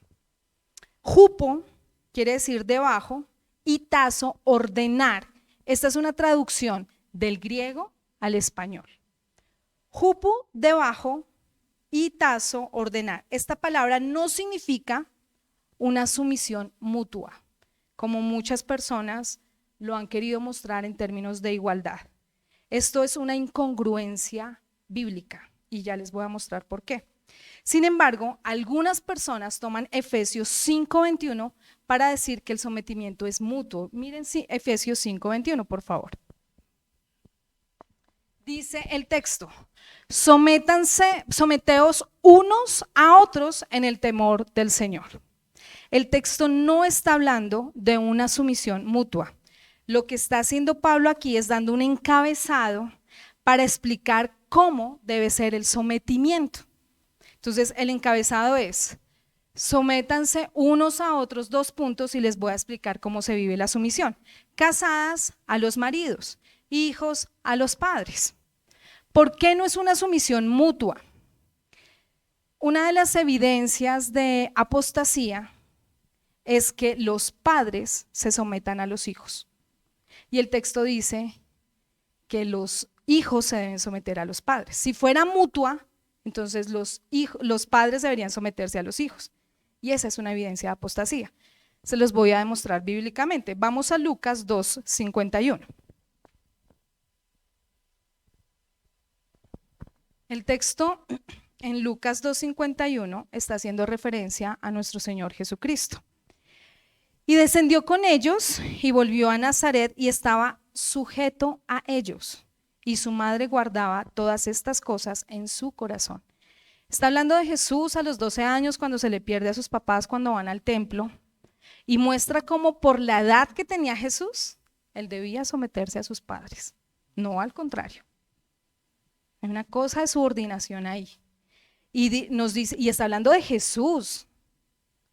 Jupo quiere decir debajo y tazo, ordenar. Esta es una traducción del griego al español. Jupo, debajo, y tazo, ordenar. Esta palabra no significa una sumisión mutua, como muchas personas lo han querido mostrar en términos de igualdad. Esto es una incongruencia bíblica y ya les voy a mostrar por qué. Sin embargo, algunas personas toman Efesios 5:21 para decir que el sometimiento es mutuo. Miren Efesios 5:21, por favor. Dice el texto, someteos unos a otros en el temor del Señor. El texto no está hablando de una sumisión mutua. Lo que está haciendo Pablo aquí es dando un encabezado para explicar cómo debe ser el sometimiento. Entonces, el encabezado es, sométanse unos a otros, 2 puntos, y les voy a explicar cómo se vive la sumisión. Casadas a los maridos, hijos a los padres. ¿Por qué no es una sumisión mutua? Una de las evidencias de apostasía es que los padres se sometan a los hijos. Y el texto dice que los hijos se deben someter a los padres. Si fuera mutua, entonces los padres deberían someterse a los hijos. Y esa es una evidencia de apostasía. Se los voy a demostrar bíblicamente. Vamos a Lucas 2:51. El texto en Lucas 2:51 está haciendo referencia a nuestro Señor Jesucristo. Y descendió con ellos y volvió a Nazaret y estaba sujeto a ellos. Y su madre guardaba todas estas cosas en su corazón. Está hablando de Jesús a los 12 años cuando se le pierde a sus papás cuando van al templo. Y muestra cómo por la edad que tenía Jesús, él debía someterse a sus padres. No al contrario. Hay una cosa de subordinación ahí. Y nos dice, y está hablando de Jesús.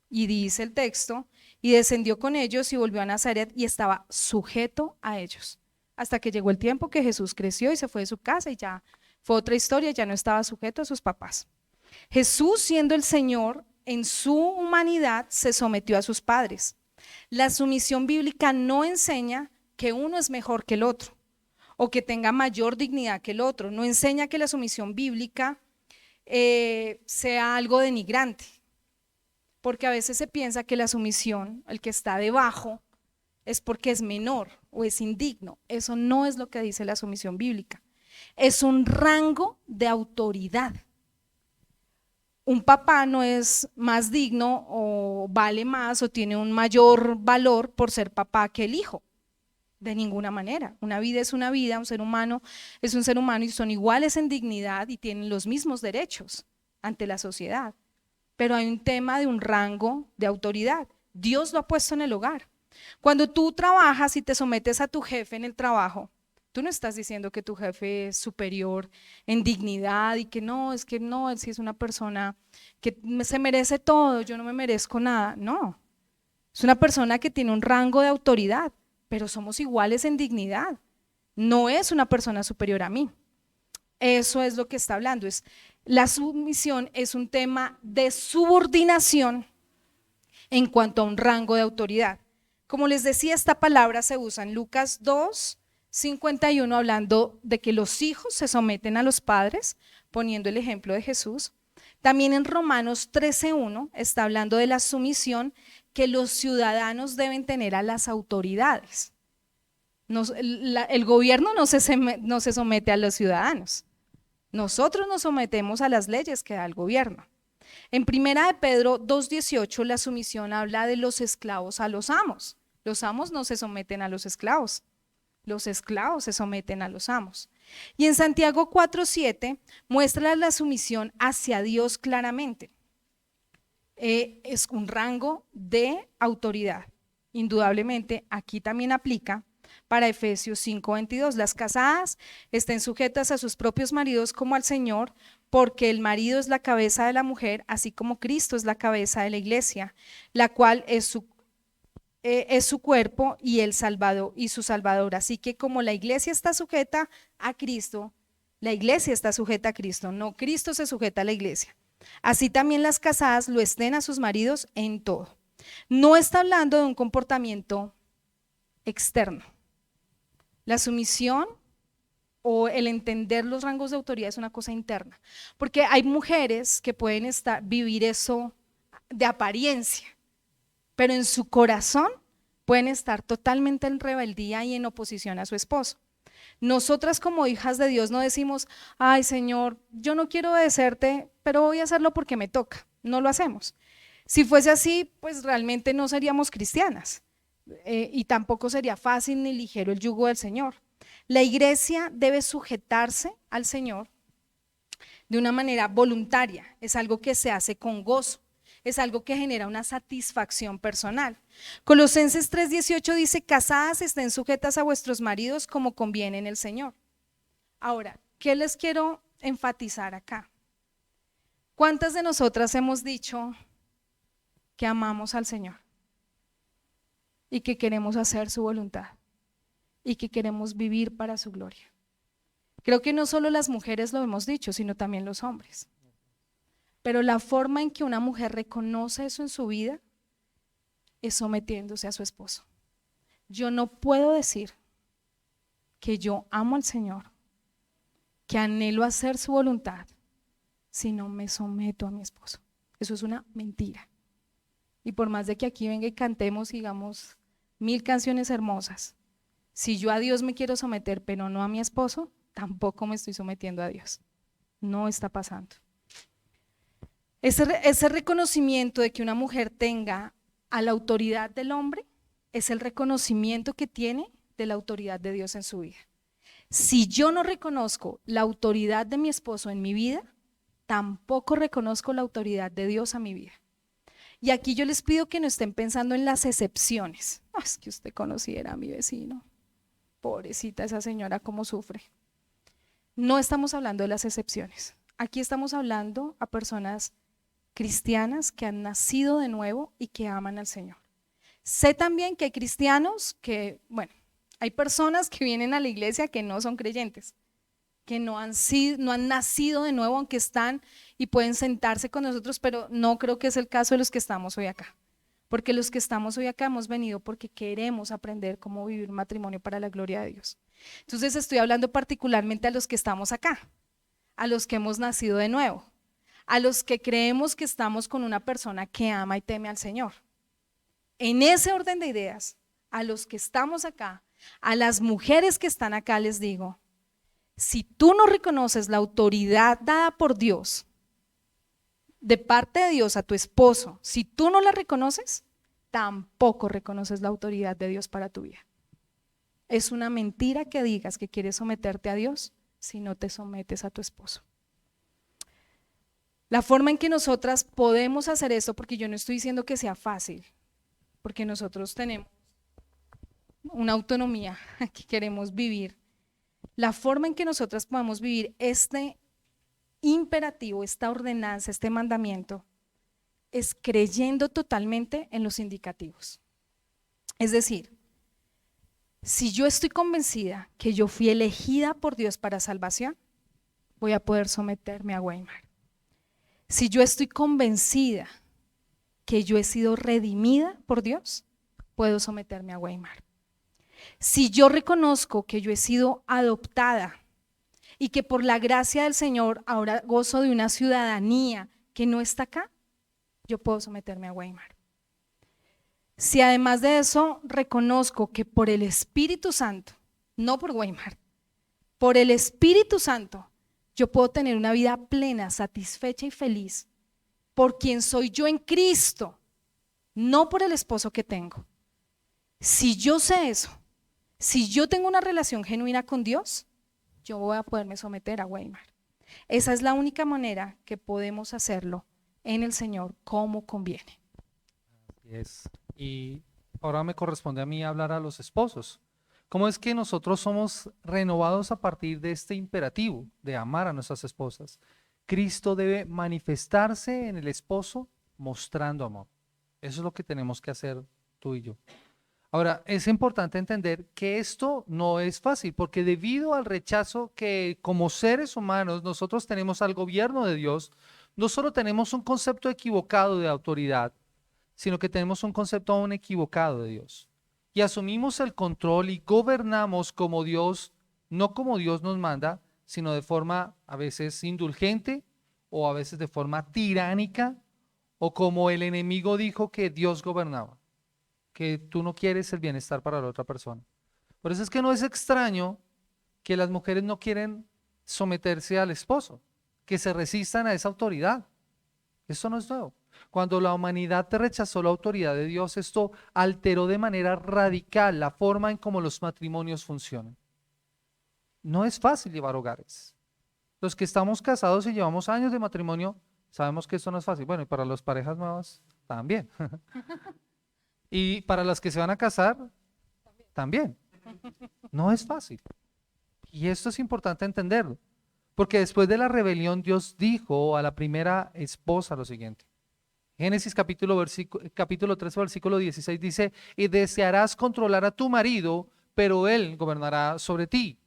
Y dice el texto, y descendió con ellos y volvió a Nazaret y estaba sujeto a ellos. Hasta que llegó el tiempo que Jesús creció y se fue de su casa y ya fue otra historia, ya no estaba sujeto a sus papás. Jesús, siendo el Señor, en su humanidad se sometió a sus padres. La sumisión bíblica no enseña que uno es mejor que el otro o que tenga mayor dignidad que el otro. No enseña que la sumisión bíblica sea algo denigrante, porque a veces se piensa que la sumisión, el que está debajo, es porque es menor o es indigno. Eso no es lo que dice la sumisión bíblica. Es un rango de autoridad. un papá no es más digno o vale más o tiene un mayor valor por ser papá que el hijo. De ninguna manera. Una vida es una vida, un ser humano es un ser humano y son iguales en dignidad y tienen los mismos derechos ante la sociedad. Pero hay un tema de un rango de autoridad. Dios lo ha puesto en el hogar. Cuando tú trabajas y te sometes a tu jefe en el trabajo, tú no estás diciendo que tu jefe es superior en dignidad y que no, es que no, él sí es una persona que se merece todo, yo no me merezco nada. No, es una persona que tiene un rango de autoridad, pero somos iguales en dignidad. No es una persona superior a mí. Eso es lo que está hablando. La sumisión es un tema de subordinación en cuanto a un rango de autoridad. Como les decía, esta palabra se usa en Lucas 2:51, hablando de que los hijos se someten a los padres, poniendo el ejemplo de Jesús. También en Romanos 13:1 está hablando de la sumisión que los ciudadanos deben tener a las autoridades. El gobierno no se somete a los ciudadanos. Nosotros nos sometemos a las leyes que da el gobierno. En Primera de Pedro 2:18 la sumisión habla de los esclavos a los amos. Los amos no se someten a los esclavos se someten a los amos. Y en Santiago 4:7 muestra la sumisión hacia Dios claramente. Es un rango de autoridad. Indudablemente aquí también aplica para Efesios 5:22. Las casadas estén sujetas a sus propios maridos como al Señor, porque el marido es la cabeza de la mujer, así como Cristo es la cabeza de la iglesia, la cual es su cuerpo y el Salvador y su Salvador. Así que como la iglesia está sujeta a Cristo, la iglesia está sujeta a Cristo, no Cristo se sujeta a la iglesia. Así también las casadas lo estén a sus maridos en todo. No está hablando de un comportamiento externo. La sumisión o el entender los rangos de autoridad es una cosa interna, porque hay mujeres que pueden vivir eso de apariencia, pero en su corazón pueden estar totalmente en rebeldía y en oposición a su esposo. Nosotras como hijas de Dios no decimos, ay Señor, yo no quiero obedecerte, pero voy a hacerlo porque me toca. No lo hacemos. Si fuese así, pues realmente no seríamos cristianas y tampoco sería fácil ni ligero el yugo del Señor. La iglesia debe sujetarse al Señor de una manera voluntaria, es algo que se hace con gozo, es algo que genera una satisfacción personal. Colosenses 3:18 dice, casadas estén sujetas a vuestros maridos como conviene en el Señor. Ahora, ¿qué les quiero enfatizar acá? ¿Cuántas de nosotras hemos dicho que amamos al Señor y que queremos hacer su voluntad y que queremos vivir para su gloria? Creo que no solo las mujeres lo hemos dicho, sino también los hombres. Pero la forma en que una mujer reconoce eso en su vida es sometiéndose a su esposo. Yo no puedo decir que yo amo al Señor, que anhelo hacer su voluntad, si no me someto a mi esposo. Eso es una mentira. Y por más de que aquí venga y cantemos, digamos, 1000 canciones hermosas, si yo a Dios me quiero someter, pero no a mi esposo, tampoco me estoy sometiendo a Dios. No está pasando. Ese reconocimiento de que una mujer tenga a la autoridad del hombre es el reconocimiento que tiene de la autoridad de Dios en su vida. Si yo no reconozco la autoridad de mi esposo en mi vida, tampoco reconozco la autoridad de Dios a mi vida. Y aquí yo les pido que no estén pensando en las excepciones. Oh, es que usted conociera a mi vecino. Pobrecita esa señora, cómo sufre. No estamos hablando de las excepciones. Aquí estamos hablando a personas cristianas que han nacido de nuevo y que aman al Señor. Sé también que hay cristianos que, bueno, hay personas que vienen a la iglesia que no son creyentes, que no han nacido de nuevo, aunque están y pueden sentarse con nosotros, pero no creo que es el caso de los que estamos hoy acá. Porque los que estamos hoy acá hemos venido porque queremos aprender cómo vivir un matrimonio para la gloria de Dios. Entonces estoy hablando particularmente a los que estamos acá, a los que hemos nacido de nuevo, a los que creemos que estamos con una persona que ama y teme al Señor. En ese orden de ideas, a los que estamos acá, a las mujeres que están acá les digo, si tú no reconoces la autoridad dada por Dios, de parte de Dios a tu esposo, si tú no la reconoces, tampoco reconoces la autoridad de Dios para tu vida. Es una mentira que digas que quieres someterte a Dios si no te sometes a tu esposo. La forma en que nosotras podemos hacer esto, porque yo no estoy diciendo que sea fácil, porque nosotros tenemos una autonomía que queremos vivir. La forma en que nosotras podemos vivir este imperativo, esta ordenanza, este mandamiento, es creyendo totalmente en los indicativos. Es decir, si yo estoy convencida que yo fui elegida por Dios para salvación, voy a poder someterme a Weimar. Si yo estoy convencida que yo he sido redimida por Dios, puedo someterme a Weimar. Si yo reconozco que yo he sido adoptada y que por la gracia del Señor ahora gozo de una ciudadanía que no está acá, yo puedo someterme a Weimar. Si además de eso reconozco que por el Espíritu Santo, no por Weimar, por el Espíritu Santo, yo puedo tener una vida plena, satisfecha y feliz por quien soy yo en Cristo, no por el esposo que tengo. Si yo sé eso, si yo tengo una relación genuina con Dios, yo voy a poderme someter a Weimar. Esa es la única manera que podemos hacerlo en el Señor como conviene. Así es. Y ahora me corresponde a mí hablar a los esposos. ¿Cómo es que nosotros somos renovados a partir de este imperativo de amar a nuestras esposas? Cristo debe manifestarse en el esposo mostrando amor. Eso es lo que tenemos que hacer tú y yo. Ahora, es importante entender que esto no es fácil, porque debido al rechazo que como seres humanos nosotros tenemos al gobierno de Dios, no solo tenemos un concepto equivocado de autoridad, sino que tenemos un concepto aún equivocado de Dios. Y asumimos el control y gobernamos como Dios, no como Dios nos manda, sino de forma a veces indulgente o a veces de forma tiránica, o como el enemigo dijo que Dios gobernaba, que tú no quieres el bienestar para la otra persona. Por eso es que no es extraño que las mujeres no quieren someterse al esposo, que se resistan a esa autoridad. Esto no es nuevo. Cuando la humanidad te rechazó la autoridad de Dios, esto alteró de manera radical la forma en cómo los matrimonios funcionan. No es fácil llevar hogares. Los que estamos casados y llevamos años de matrimonio, sabemos que esto no es fácil. Bueno, y para las parejas nuevas, también. Y para las que se van a casar, también. No es fácil. Y esto es importante entenderlo. Porque después de la rebelión, Dios dijo a la primera esposa lo siguiente. Génesis capítulo 13, versículo 16 dice, y desearás controlar a tu marido, pero él gobernará sobre ti.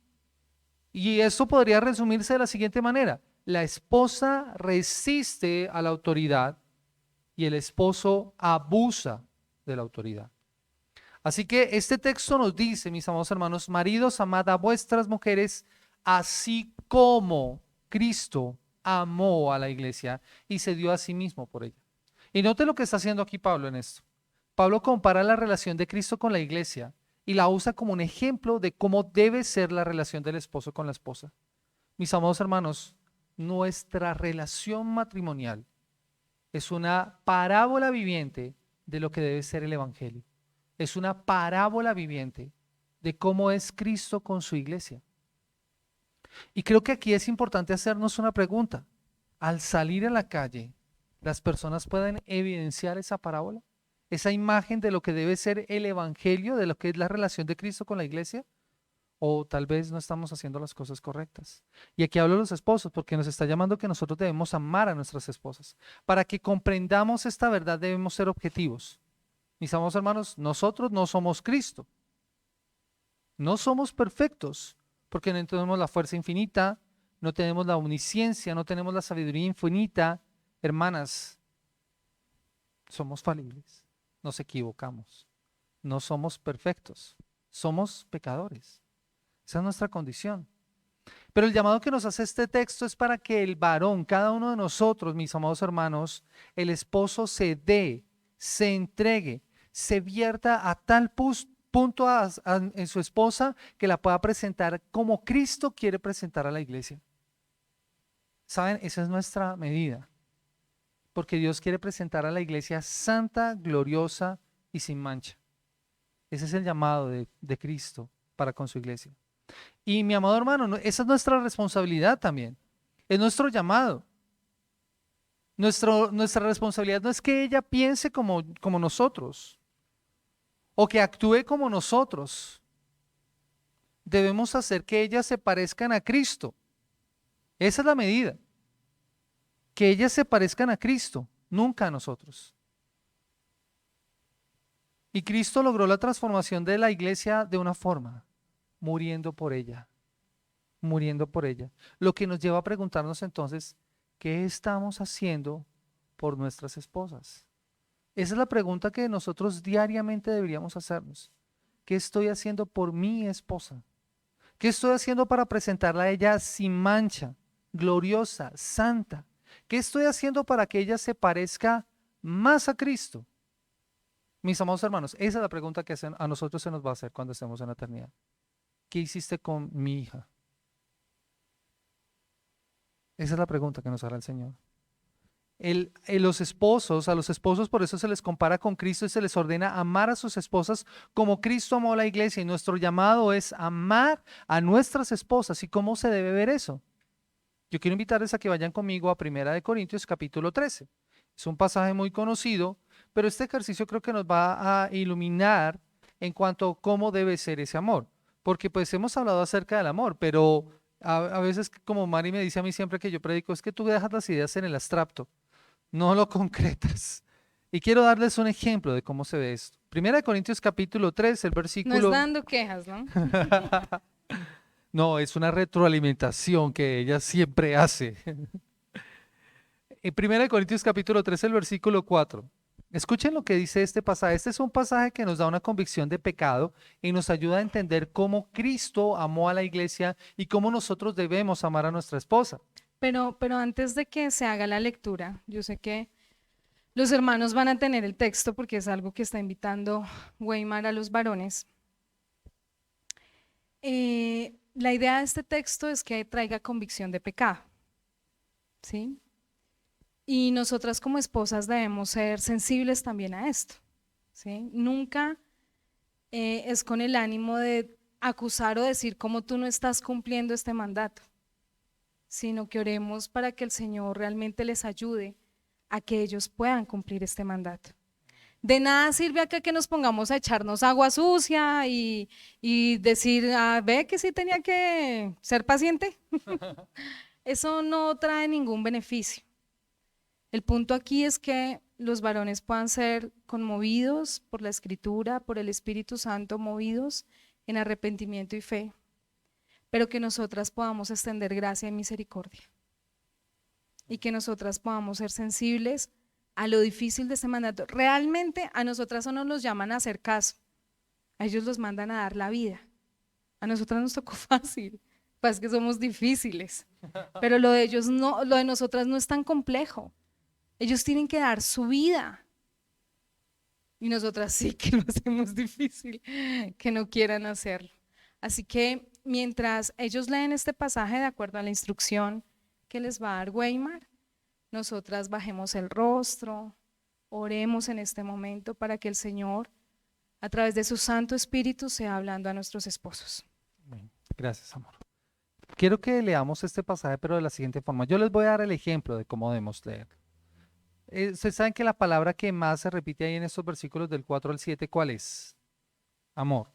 Y esto podría resumirse de la siguiente manera. La esposa resiste a la autoridad y el esposo abusa de la autoridad. Así que este texto nos dice, mis amados hermanos, maridos, amad a vuestras mujeres, así como Cristo amó a la iglesia y se dio a sí mismo por ella. Y note lo que está haciendo aquí Pablo en esto. Pablo compara la relación de Cristo con la iglesia y la usa como un ejemplo de cómo debe ser la relación del esposo con la esposa. Mis amados hermanos, nuestra relación matrimonial es una parábola viviente de lo que debe ser el evangelio. Es una parábola viviente de cómo es Cristo con su iglesia. Y creo que aquí es importante hacernos una pregunta. Al salir a la calle, ¿las personas pueden evidenciar esa parábola? ¿Esa imagen de lo que debe ser el evangelio, de lo que es la relación de Cristo con la iglesia? O tal vez no estamos haciendo las cosas correctas. Y aquí hablo de los esposos, porque nos está llamando que nosotros debemos amar a nuestras esposas. Para que comprendamos esta verdad debemos ser objetivos. Mis amados hermanos, nosotros no somos Cristo. No somos perfectos, porque no tenemos la fuerza infinita, no tenemos la omnisciencia, no tenemos la sabiduría infinita. Hermanas, somos falibles, nos equivocamos, no somos perfectos, somos pecadores. Esa es nuestra condición. Pero el llamado que nos hace este texto es para que el varón, cada uno de nosotros, mis amados hermanos, el esposo se dé, se entregue, se vierta a tal punto en su esposa que la pueda presentar como Cristo quiere presentar a la iglesia. ¿Saben? Esa es nuestra medida. porque Dios quiere presentar a la iglesia santa, gloriosa y sin mancha. Ese es el llamado de Cristo para con su iglesia. Y mi amado hermano, esa es nuestra responsabilidad también. Es nuestro llamado. Nuestra responsabilidad no es que ella piense como nosotros o que actúe como nosotros. Debemos hacer que ellas se parezcan a Cristo. Esa es la medida. Que ellas se parezcan a Cristo, nunca a nosotros. Y Cristo logró la transformación de la iglesia de una forma, muriendo por ella, muriendo por ella. Lo que nos lleva a preguntarnos entonces, ¿qué estamos haciendo por nuestras esposas? Esa es la pregunta que nosotros diariamente deberíamos hacernos. ¿Qué estoy haciendo por mi esposa? ¿Qué estoy haciendo para presentarla a ella sin mancha, gloriosa, santa? ¿Qué estoy haciendo para que ella se parezca más a Cristo? Mis amados hermanos, esa es la pregunta que a nosotros se nos va a hacer cuando estemos en la eternidad. ¿Qué hiciste con mi hija? Esa es la pregunta que nos hará el Señor. A los esposos por eso se les compara con Cristo y se les ordena amar a sus esposas como Cristo amó a la iglesia, y nuestro llamado es amar a nuestras esposas. ¿Y cómo se debe ver eso? Yo quiero invitarles a que vayan conmigo a 1 Corintios capítulo 13. Es un pasaje muy conocido, pero este ejercicio creo que nos va a iluminar en cuanto a cómo debe ser ese amor. Porque pues hemos hablado acerca del amor, pero a veces, como Mari me dice a mí siempre que yo predico, es que tú dejas las ideas en el abstracto, no lo concretas. Y quiero darles un ejemplo de cómo se ve esto. 1 Corintios capítulo 3, el No es versículo... dando quejas, ¿no? No, es una retroalimentación que ella siempre hace. En 1 Corintios capítulo 3, el versículo 4. Escuchen lo que dice este pasaje. Este es un pasaje que nos da una convicción de pecado y nos ayuda a entender cómo Cristo amó a la iglesia y cómo nosotros debemos amar a nuestra esposa. Pero antes de que se haga la lectura, yo sé que los hermanos van a tener el texto porque es algo que está invitando Weimar a los varones. La idea de este texto es que traiga convicción de pecado, ¿sí? Y nosotras como esposas debemos ser sensibles también a esto, ¿sí? Nunca es con el ánimo de acusar o decir cómo tú no estás cumpliendo este mandato, sino que oremos para que el Señor realmente les ayude a que ellos puedan cumplir este mandato. De nada sirve acá que nos pongamos a echarnos agua sucia y decir, ve que sí tenía que ser paciente. Eso no trae ningún beneficio. El punto aquí es que los varones puedan ser conmovidos por la Escritura, por el Espíritu Santo, movidos en arrepentimiento y fe, pero que nosotras podamos extender gracia y misericordia y que nosotras podamos ser sensibles a lo difícil de este mandato. Realmente a nosotras no nos llaman a hacer caso, a ellos los mandan a dar la vida. A nosotras nos tocó fácil, pues que somos difíciles, pero lo de ellos no, lo de nosotras no es tan complejo. Ellos tienen que dar su vida y nosotras sí que lo hacemos difícil, que no quieran hacerlo. Así que mientras ellos leen este pasaje de acuerdo a la instrucción que les va a dar Weimar, nosotras bajemos el rostro, oremos en este momento para que el Señor, a través de su Santo Espíritu, sea hablando a nuestros esposos. Amén. Gracias, amor. Quiero que leamos este pasaje, pero de la siguiente forma. Yo les voy a dar el ejemplo de cómo debemos leer. Ustedes saben que la palabra que más se repite ahí en estos versículos del 4 al 7, ¿cuál es? Amor,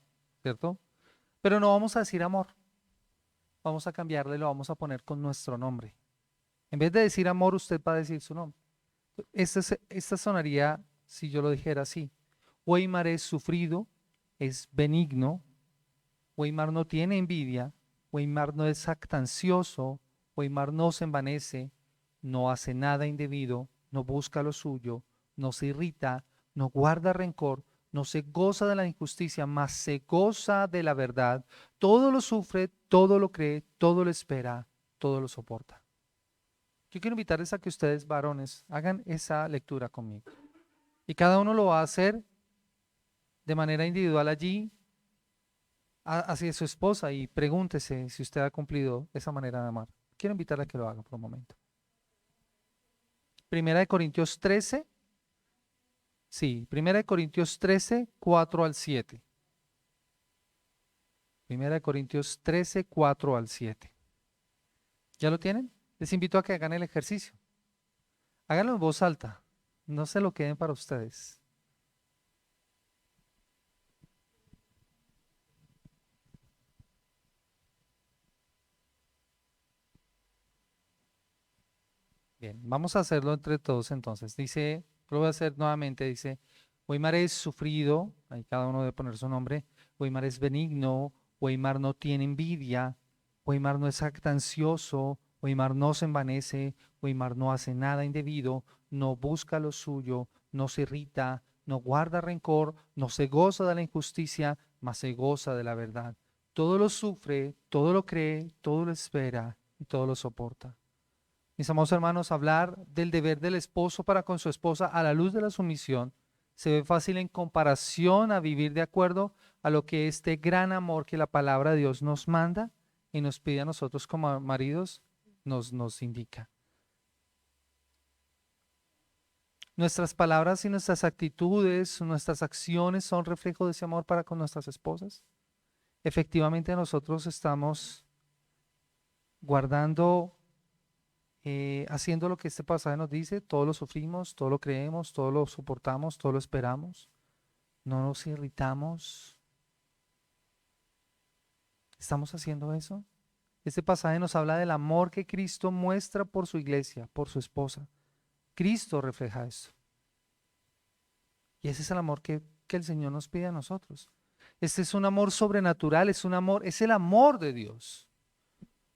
¿cierto? Pero no vamos a decir amor. Vamos a cambiarle, lo vamos a poner con nuestro nombre. En vez de decir amor, usted va a decir su nombre. Esta sonaría si yo lo dijera así. Weimar es sufrido, es benigno. Weimar no tiene envidia. Weimar no es jactancioso. Weimar no se envanece, no hace nada indebido, no busca lo suyo, no se irrita, no guarda rencor, no se goza de la injusticia, mas se goza de la verdad. Todo lo sufre, todo lo cree, todo lo espera, todo lo soporta. Yo quiero invitarles a que ustedes, varones, hagan esa lectura conmigo. Y cada uno lo va a hacer de manera individual allí, hacia su esposa, y pregúntese si usted ha cumplido esa manera de amar. Quiero invitarle a que lo haga por un momento. Primera de Corintios 13, sí, Primera de Corintios 13, 4 al 7. Primera de Corintios 13, 4 al 7. ¿Ya lo tienen? Les invito a que hagan el ejercicio. Háganlo en voz alta, no se lo queden para ustedes. Bien, vamos a hacerlo entre todos entonces. Dice, lo voy a hacer nuevamente, dice, Weimar es sufrido, ahí cada uno debe poner su nombre, Weimar es benigno, Weimar no tiene envidia, Weimar no es actancioso, Weimar no se envanece, Weimar no hace nada indebido, no busca lo suyo, no se irrita, no guarda rencor, no se goza de la injusticia, mas se goza de la verdad. Todo lo sufre, todo lo cree, todo lo espera y todo lo soporta. Mis amados hermanos, hablar del deber del esposo para con su esposa a la luz de la sumisión se ve fácil en comparación a vivir de acuerdo a lo que este gran amor que la palabra de Dios nos manda y nos pide a nosotros como maridos nos indica. Nuestras palabras y nuestras actitudes, nuestras acciones son reflejo de ese amor para con nuestras esposas. Efectivamente, nosotros estamos guardando, haciendo lo que este pasaje nos dice, todo lo sufrimos, todo lo creemos, todo lo soportamos, todo lo esperamos, no nos irritamos. ¿Estamos haciendo eso? Este pasaje nos habla del amor que Cristo muestra por su iglesia, por su esposa. Cristo refleja esto. Y ese es el amor que el Señor nos pide a nosotros. Este es un amor sobrenatural, es un amor, es el amor de Dios.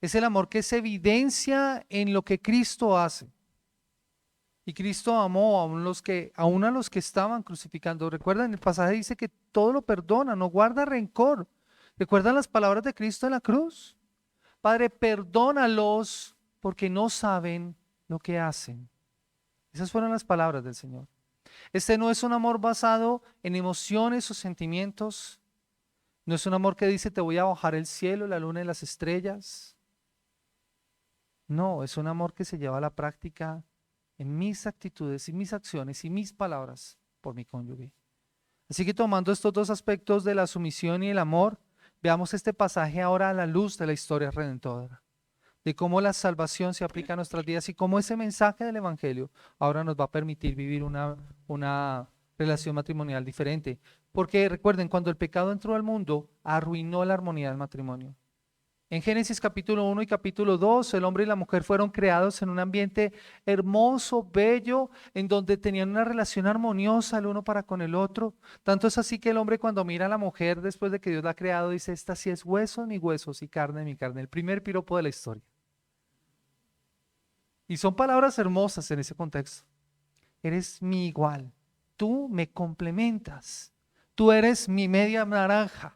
Es el amor que se evidencia en lo que Cristo hace. Y Cristo amó aún a los que estaban crucificando. Recuerdan, el pasaje dice que todo lo perdona, no guarda rencor. ¿Recuerdan las palabras de Cristo en la cruz? Padre, perdónalos porque no saben lo que hacen. Esas fueron las palabras del Señor. Este no es un amor basado en emociones o sentimientos. No es un amor que dice te voy a bajar el cielo, la luna y las estrellas. No, es un amor que se lleva a la práctica en mis actitudes y mis acciones y mis palabras por mi cónyuge. Así que tomando estos dos aspectos de la sumisión y el amor, veamos este pasaje ahora a la luz de la historia redentora, de cómo la salvación se aplica a nuestras vidas y cómo ese mensaje del Evangelio ahora nos va a permitir vivir una relación matrimonial diferente. Porque recuerden, cuando el pecado entró al mundo, arruinó la armonía del matrimonio. En Génesis capítulo 1 y capítulo 2, el hombre y la mujer fueron creados en un ambiente hermoso, bello, en donde tenían una relación armoniosa el uno para con el otro. Tanto es así que el hombre cuando mira a la mujer después de que Dios la ha creado, dice, esta sí es hueso de mis huesos y carne de mi carne. El primer piropo de la historia. Y son palabras hermosas en ese contexto. Eres mi igual, tú me complementas, tú eres mi media naranja.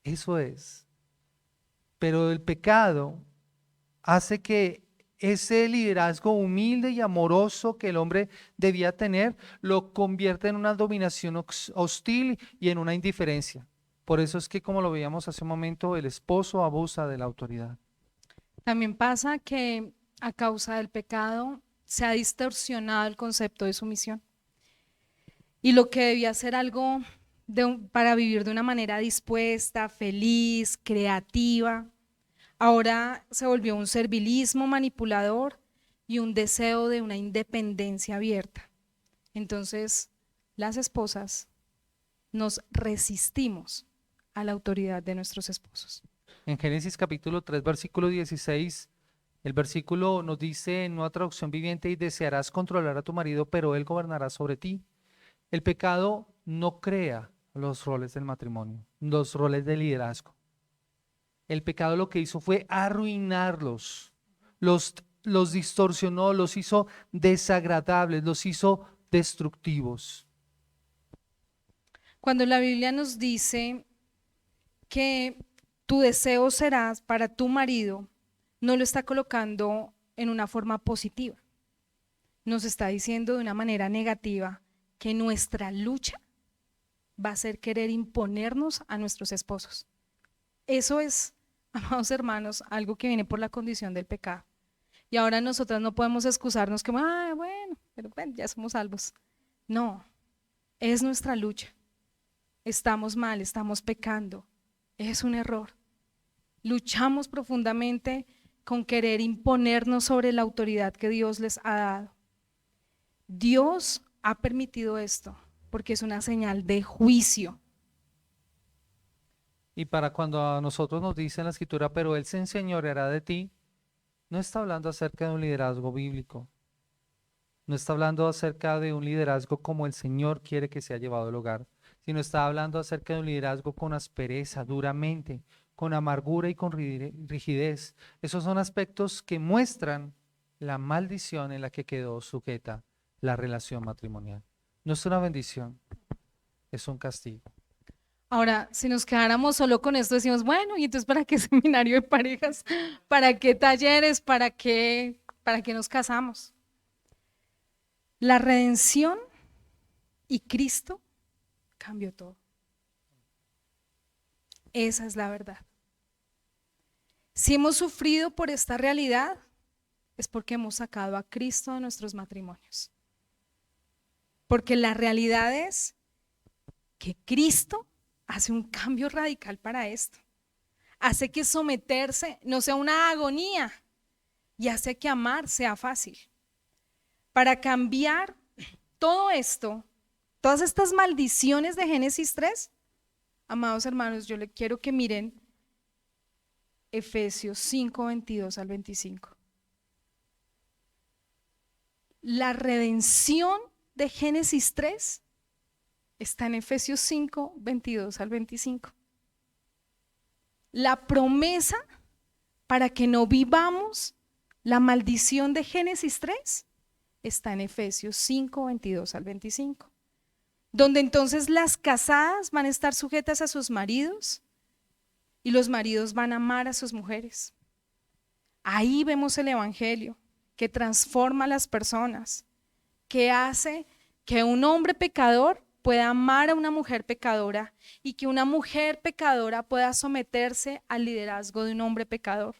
Eso es. Pero el pecado hace que ese liderazgo humilde y amoroso que el hombre debía tener lo convierta en una dominación hostil y en una indiferencia. Por eso es que, como lo veíamos hace un momento, el esposo abusa de la autoridad. También pasa que a causa del pecado se ha distorsionado el concepto de sumisión. Y lo que debía ser algo para vivir de una manera dispuesta, feliz, creativa, ahora se volvió un servilismo manipulador y un deseo de una independencia abierta. Entonces, las esposas nos resistimos a la autoridad de nuestros esposos. En Génesis capítulo 3, versículo 16, el versículo nos dice en una traducción viviente, y desearás controlar a tu marido, pero él gobernará sobre ti. El pecado no crea los roles del matrimonio, los roles de liderazgo. El pecado lo que hizo fue arruinarlos, los distorsionó, los hizo desagradables, los hizo destructivos. Cuando la Biblia nos dice que tu deseo será para tu marido, no lo está colocando en una forma positiva. Nos está diciendo de una manera negativa que nuestra lucha va a ser querer imponernos a nuestros esposos. Eso es, amados hermanos, algo que viene por la condición del pecado. y ahora nosotras no podemos excusarnos como, ah, bueno, pero bueno, ya somos salvos. No, es nuestra lucha. Estamos mal, estamos pecando. Es un error. Luchamos profundamente con querer imponernos sobre la autoridad que Dios les ha dado. Dios ha permitido esto porque es una señal de juicio. Y para cuando a nosotros nos dice en la escritura, pero Él se enseñoreará de ti, no está hablando acerca de un liderazgo bíblico. No está hablando acerca de un liderazgo como el Señor quiere que sea llevado al hogar, sino está hablando acerca de un liderazgo con aspereza, duramente, con amargura y con rigidez. Esos son aspectos que muestran la maldición en la que quedó sujeta la relación matrimonial. No es una bendición, es un castigo. Ahora, si nos quedáramos solo con esto, decimos, bueno, ¿y entonces para qué seminario de parejas? ¿Para qué talleres? ¿Para qué nos casamos? La redención y Cristo cambió todo. Esa es la verdad. Si hemos sufrido por esta realidad, es porque hemos sacado a Cristo de nuestros matrimonios. Porque la realidad es que Cristo hace un cambio radical para esto. Hace que someterse no sea una agonía y hace que amar sea fácil. Para cambiar todo esto, todas estas maldiciones de Génesis 3, amados hermanos, yo le quiero que miren Efesios 5, 22 al 25. La redención de Génesis 3 está en Efesios 5, 22 al 25. La promesa para que no vivamos la maldición de Génesis 3 está en Efesios 5, 22 al 25. Donde entonces las casadas van a estar sujetas a sus maridos y los maridos van a amar a sus mujeres. Ahí vemos el evangelio que transforma a las personas, que hace que un hombre pecador pueda amar a una mujer pecadora y que una mujer pecadora pueda someterse al liderazgo de un hombre pecador.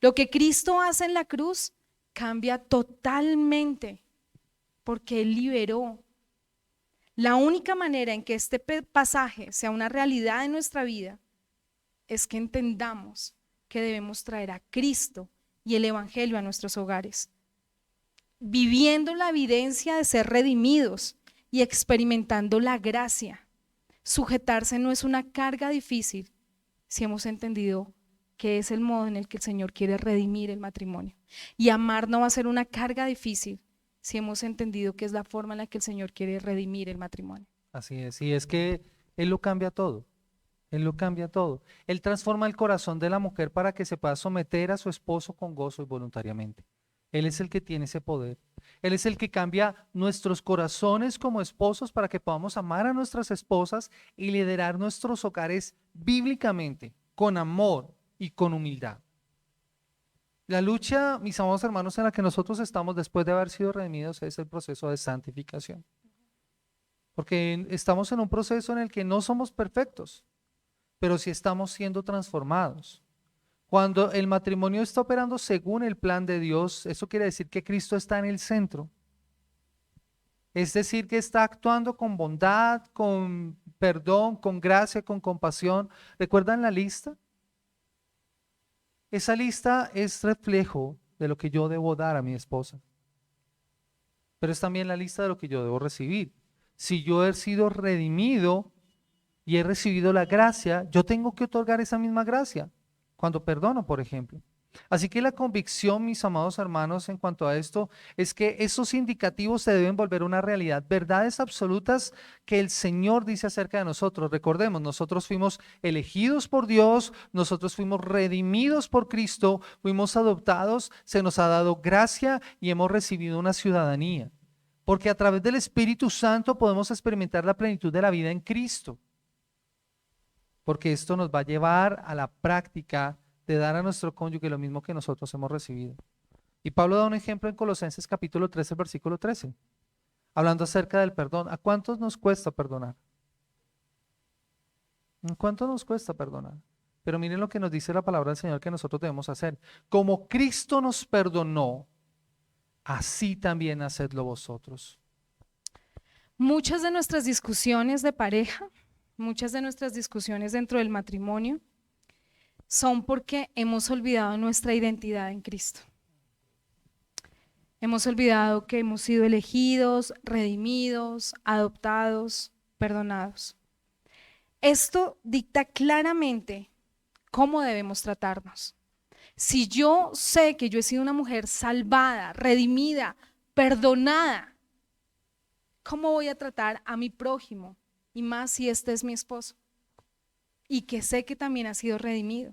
Lo que Cristo hace en la cruz cambia totalmente porque Él liberó. La única manera en que este pasaje sea una realidad en nuestra vida es que entendamos que debemos traer a Cristo y el Evangelio a nuestros hogares, viviendo la evidencia de ser redimidos y experimentando la gracia. Sujetarse no es una carga difícil si hemos entendido que es el modo en el que el Señor quiere redimir el matrimonio. Y amar no va a ser una carga difícil si hemos entendido que es la forma en la que el Señor quiere redimir el matrimonio. Así es, y es que Él lo cambia todo. Él lo cambia todo. Él transforma el corazón de la mujer para que se pueda someter a su esposo con gozo y voluntariamente. Él es el que tiene ese poder. Él es el que cambia nuestros corazones como esposos para que podamos amar a nuestras esposas y liderar nuestros hogares bíblicamente, con amor y con humildad. La lucha, mis amados hermanos, en la que nosotros estamos después de haber sido redimidos es el proceso de santificación. Porque estamos en un proceso en el que no somos perfectos, pero sí estamos siendo transformados. Cuando el matrimonio está operando según el plan de Dios, eso quiere decir que Cristo está en el centro. Es decir, que está actuando con bondad, con perdón, con gracia, con compasión. ¿Recuerdan la lista? Esa lista es reflejo de lo que yo debo dar a mi esposa, pero es también la lista de lo que yo debo recibir. Si yo he sido redimido y he recibido la gracia, yo tengo que otorgar esa misma gracia cuando perdono, por ejemplo. Así que la convicción, mis amados hermanos, en cuanto a esto, es que esos indicativos se deben volver una realidad, verdades absolutas que el Señor dice acerca de nosotros. Recordemos, nosotros fuimos elegidos por Dios, nosotros fuimos redimidos por Cristo, fuimos adoptados, se nos ha dado gracia y hemos recibido una ciudadanía. Porque a través del Espíritu Santo podemos experimentar la plenitud de la vida en Cristo. Porque esto nos va a llevar a la práctica de dar a nuestro cónyuge lo mismo que nosotros hemos recibido. Y Pablo da un ejemplo en Colosenses capítulo 13, versículo 13, hablando acerca del perdón. ¿A cuántos nos cuesta perdonar? ¿A cuánto nos cuesta perdonar? Pero miren lo que nos dice la palabra del Señor que nosotros debemos hacer. Como Cristo nos perdonó, así también hacedlo vosotros. Muchas de nuestras discusiones de pareja, muchas de nuestras discusiones dentro del matrimonio son porque hemos olvidado nuestra identidad en Cristo. Hemos olvidado que hemos sido elegidos, redimidos, adoptados, perdonados. Esto dicta claramente cómo debemos tratarnos. Si yo sé que yo he sido una mujer salvada, redimida, perdonada, ¿cómo voy a tratar a mi prójimo? Y más si este es mi esposo y que sé que también ha sido redimido.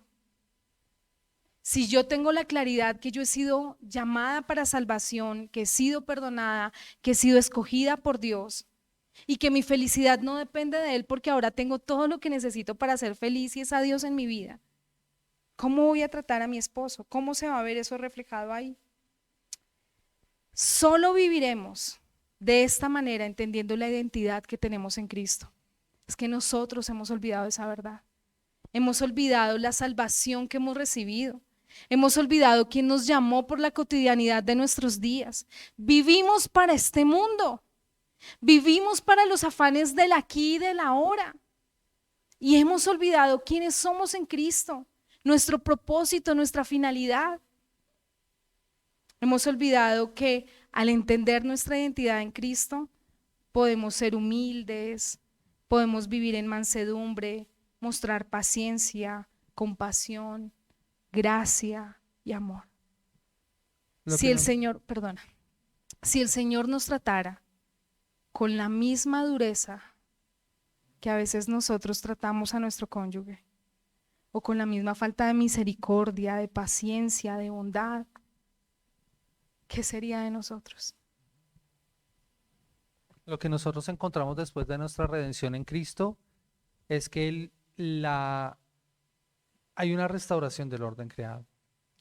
Si yo tengo la claridad que yo he sido llamada para salvación, que he sido perdonada, que he sido escogida por Dios y que mi felicidad no depende de Él porque ahora tengo todo lo que necesito para ser feliz y es a Dios en mi vida, ¿cómo voy a tratar a mi esposo? ¿Cómo se va a ver eso reflejado ahí? Solo viviremos de esta manera entendiendo la identidad que tenemos en Cristo. Es que nosotros hemos olvidado esa verdad. Hemos olvidado la salvación que hemos recibido. Hemos olvidado quién nos llamó por la cotidianidad de nuestros días. Vivimos para este mundo. Vivimos para los afanes del aquí y del ahora. Y hemos olvidado quiénes somos en Cristo, nuestro propósito, nuestra finalidad. Hemos olvidado que al entender nuestra identidad en Cristo, podemos ser humildes, podemos vivir en mansedumbre, mostrar paciencia, compasión, gracia y amor. Si el Señor nos tratara con la misma dureza que a veces nosotros tratamos a nuestro cónyuge, o con la misma falta de misericordia, de paciencia, de bondad, ¿qué sería de nosotros? Lo que nosotros encontramos después de nuestra redención en Cristo es que hay una restauración del orden creado.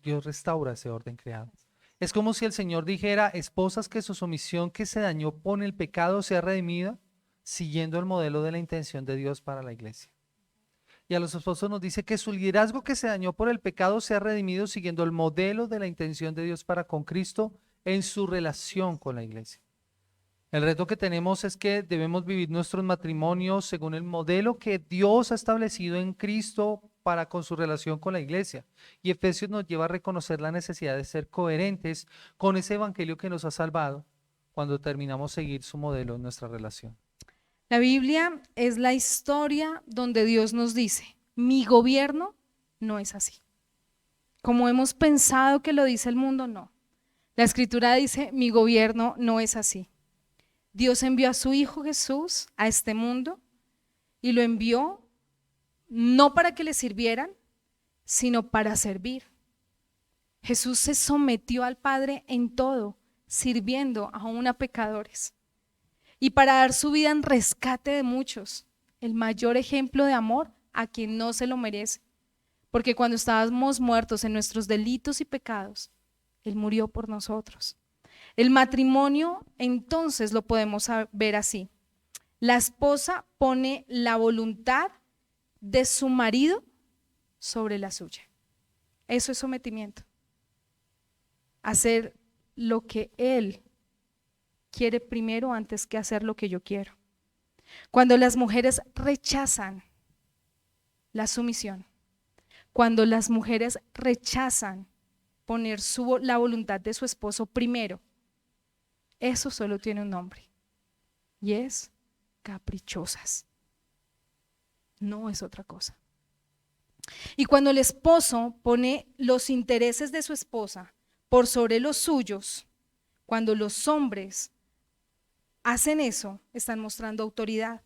Dios restaura ese orden creado. Es como si el Señor dijera: esposas, que su sumisión que se dañó por el pecado sea redimida, siguiendo el modelo de la intención de Dios para la iglesia. Y a los esposos nos dice que su liderazgo que se dañó por el pecado sea redimido siguiendo el modelo de la intención de Dios para con Cristo en su relación con la iglesia. El reto que tenemos es que debemos vivir nuestros matrimonios según el modelo que Dios ha establecido en Cristo para con su relación con la iglesia. Y Efesios nos lleva a reconocer la necesidad de ser coherentes con ese evangelio que nos ha salvado cuando terminamos seguir su modelo en nuestra relación. La Biblia es la historia donde Dios nos dice: mi gobierno no es así. Como hemos pensado que lo dice el mundo, no. La Escritura dice: mi gobierno no es así. Dios envió a su Hijo Jesús a este mundo y lo envió no para que le sirvieran, sino para servir. Jesús se sometió al Padre en todo, sirviendo aún a pecadores. Y para dar su vida en rescate de muchos, el mayor ejemplo de amor a quien no se lo merece. Porque cuando estábamos muertos en nuestros delitos y pecados, Él murió por nosotros. El matrimonio, entonces, lo podemos ver así. La esposa pone la voluntad de su marido sobre la suya. Eso es sometimiento. Hacer lo que él quiere primero antes que hacer lo que yo quiero. Cuando las mujeres rechazan la sumisión, cuando las mujeres rechazan poner la voluntad de su esposo primero, eso solo tiene un nombre, y es caprichosas. No es otra cosa. Y cuando el esposo pone los intereses de su esposa por sobre los suyos, cuando los hombres hacen eso, están mostrando autoridad.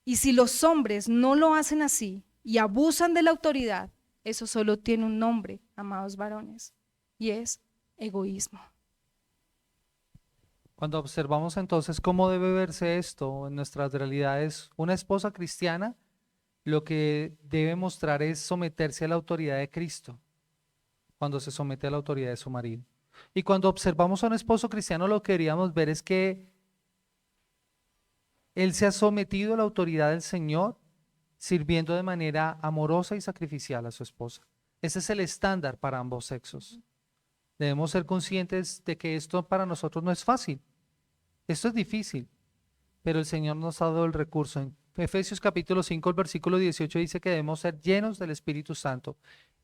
Y si los hombres no lo hacen así y abusan de la autoridad, eso solo tiene un nombre, amados varones, y es egoísmo. Cuando observamos entonces cómo debe verse esto en nuestras realidades, una esposa cristiana lo que debe mostrar es someterse a la autoridad de Cristo cuando se somete a la autoridad de su marido. Y cuando observamos a un esposo cristiano, lo que deberíamos ver es que él se ha sometido a la autoridad del Señor sirviendo de manera amorosa y sacrificial a su esposa. Ese es el estándar para ambos sexos. Debemos ser conscientes de que esto para nosotros no es fácil. Esto es difícil, pero el Señor nos ha dado el recurso. En Efesios capítulo 5, el versículo 18 dice que debemos ser llenos del Espíritu Santo.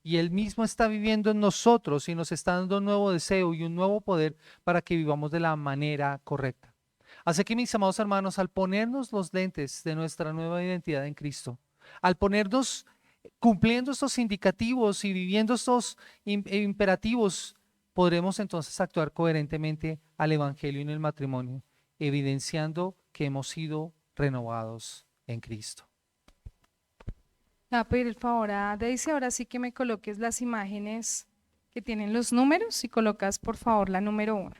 Y Él mismo está viviendo en nosotros y nos está dando un nuevo deseo y un nuevo poder para que vivamos de la manera correcta. Así que, mis amados hermanos, al ponernos los lentes de nuestra nueva identidad en Cristo, al ponernos cumpliendo estos indicativos y viviendo estos imperativos, podremos entonces actuar coherentemente al Evangelio en el matrimonio, evidenciando que hemos sido renovados en Cristo. Le voy a pedir el favor a Daisy, ahora sí que me coloques las imágenes que tienen los números y colocas por favor la número 1.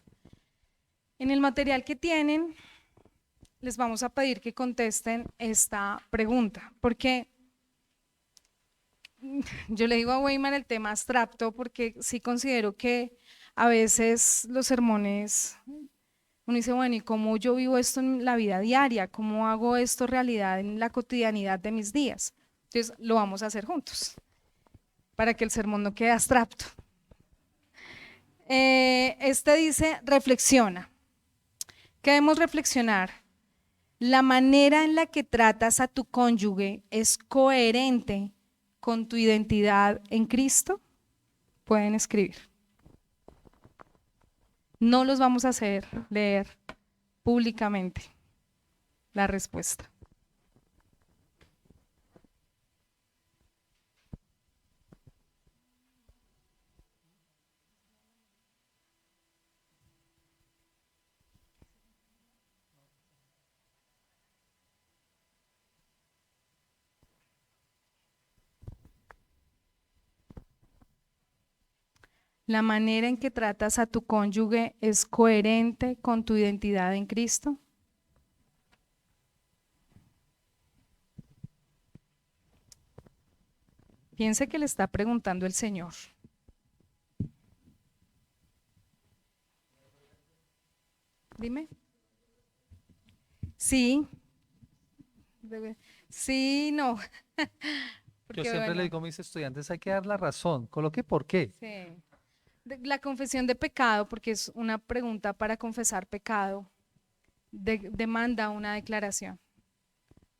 En el material que tienen, les vamos a pedir que contesten esta pregunta, porque yo le digo a Weimar el tema abstracto porque sí considero que a veces los sermones, uno dice, bueno, ¿y cómo yo vivo esto en la vida diaria? ¿Cómo hago esto realidad en la cotidianidad de mis días? Entonces lo vamos a hacer juntos, para que el sermón no quede abstracto. Este dice, reflexiona. ¿Qué debemos reflexionar? La manera en la que tratas a tu cónyuge es coherente con tu identidad en Cristo. Pueden escribir. No los vamos a hacer leer públicamente la respuesta. La manera en que tratas a tu cónyuge es coherente con tu identidad en Cristo. Piense que le está preguntando el Señor. Dime. Sí. Sí, no. Yo siempre le digo a mis estudiantes, hay que dar la razón, coloque por qué. Sí. La confesión de pecado, porque es una pregunta para confesar pecado, demanda una declaración.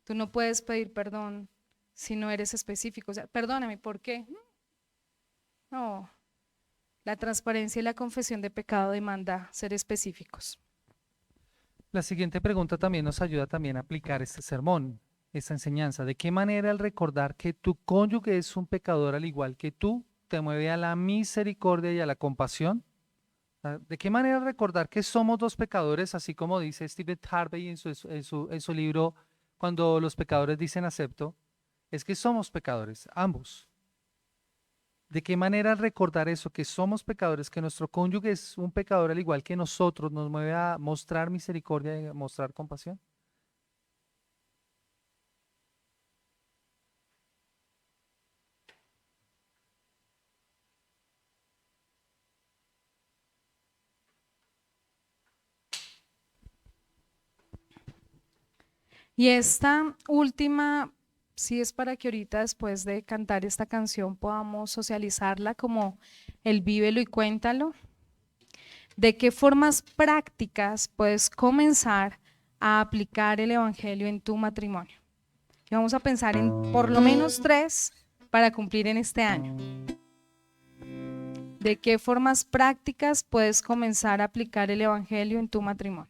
Tú no puedes pedir perdón si no eres específico. O sea, perdóname, ¿por qué? No. La transparencia y la confesión de pecado demanda ser específicos. La siguiente pregunta también nos ayuda también a aplicar este sermón, esta enseñanza. ¿De qué manera el recordar que tu cónyuge es un pecador al igual que tú te mueve a la misericordia y a la compasión? ¿De qué manera recordar que somos dos pecadores, así como dice Stephen Harvey en su libro Cuando los pecadores dicen acepto? Es que somos pecadores, ambos. ¿De qué manera recordar eso, que somos pecadores, que nuestro cónyuge es un pecador al igual que nosotros, nos mueve a mostrar misericordia y a mostrar compasión? Y esta última, sí es para que ahorita después de cantar esta canción podamos socializarla como el vívelo y cuéntalo. ¿De qué formas prácticas puedes comenzar a aplicar el Evangelio en tu matrimonio? Y vamos a pensar en por lo menos 3 para cumplir en este año. ¿De qué formas prácticas puedes comenzar a aplicar el Evangelio en tu matrimonio?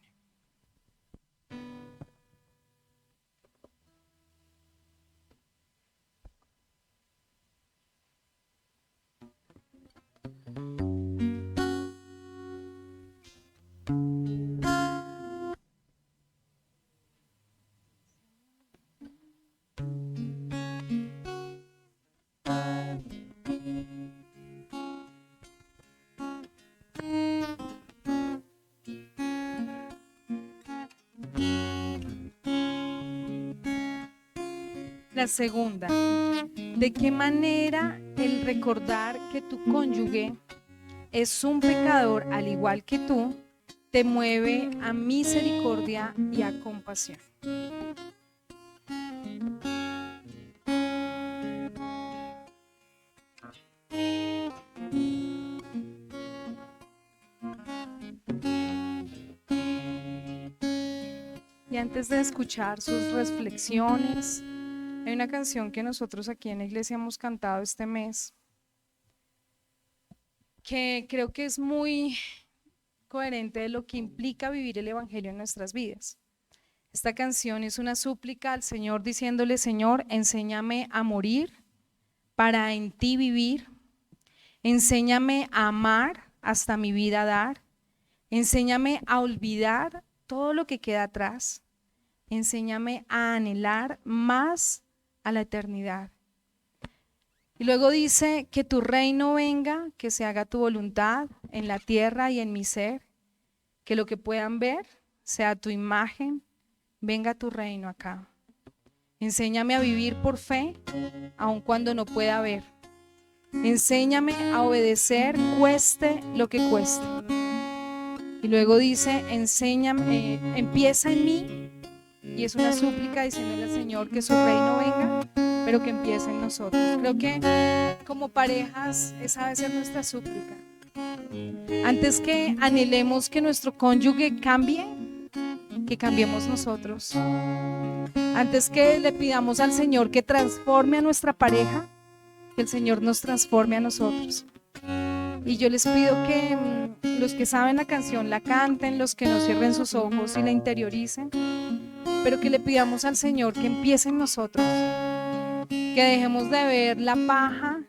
La segunda, ¿de qué manera el recordar que tu cónyuge es un pecador al igual que tú te mueve a misericordia y a compasión? Y antes de escuchar sus reflexiones, hay una canción que nosotros aquí en la iglesia hemos cantado este mes, que creo que es muy coherente de lo que implica vivir el evangelio en nuestras vidas. Esta canción es una súplica al Señor diciéndole: Señor, enséñame a morir para en ti vivir, enséñame a amar hasta mi vida dar, enséñame a olvidar todo lo que queda atrás, enséñame a anhelar más a la eternidad. Y luego dice: que tu reino venga, que se haga tu voluntad en la tierra y en mi ser, que lo que puedan ver sea tu imagen, venga tu reino acá. Enséñame a vivir por fe, aun cuando no pueda ver. Enséñame a obedecer, cueste lo que cueste. Y luego dice: enséñame, empieza en mí, y es una súplica diciéndole al Señor que su reino venga, pero que empiece en nosotros. Creo que como parejas esa debe ser nuestra súplica. Antes que anhelemos que nuestro cónyuge cambie, que cambiemos nosotros. Antes que le pidamos al Señor que transforme a nuestra pareja, que el Señor nos transforme a nosotros. Y yo les pido que los que saben la canción la canten, los que no cierren sus ojos y la interioricen, pero que le pidamos al Señor que empiece en nosotros, que dejemos de ver la paja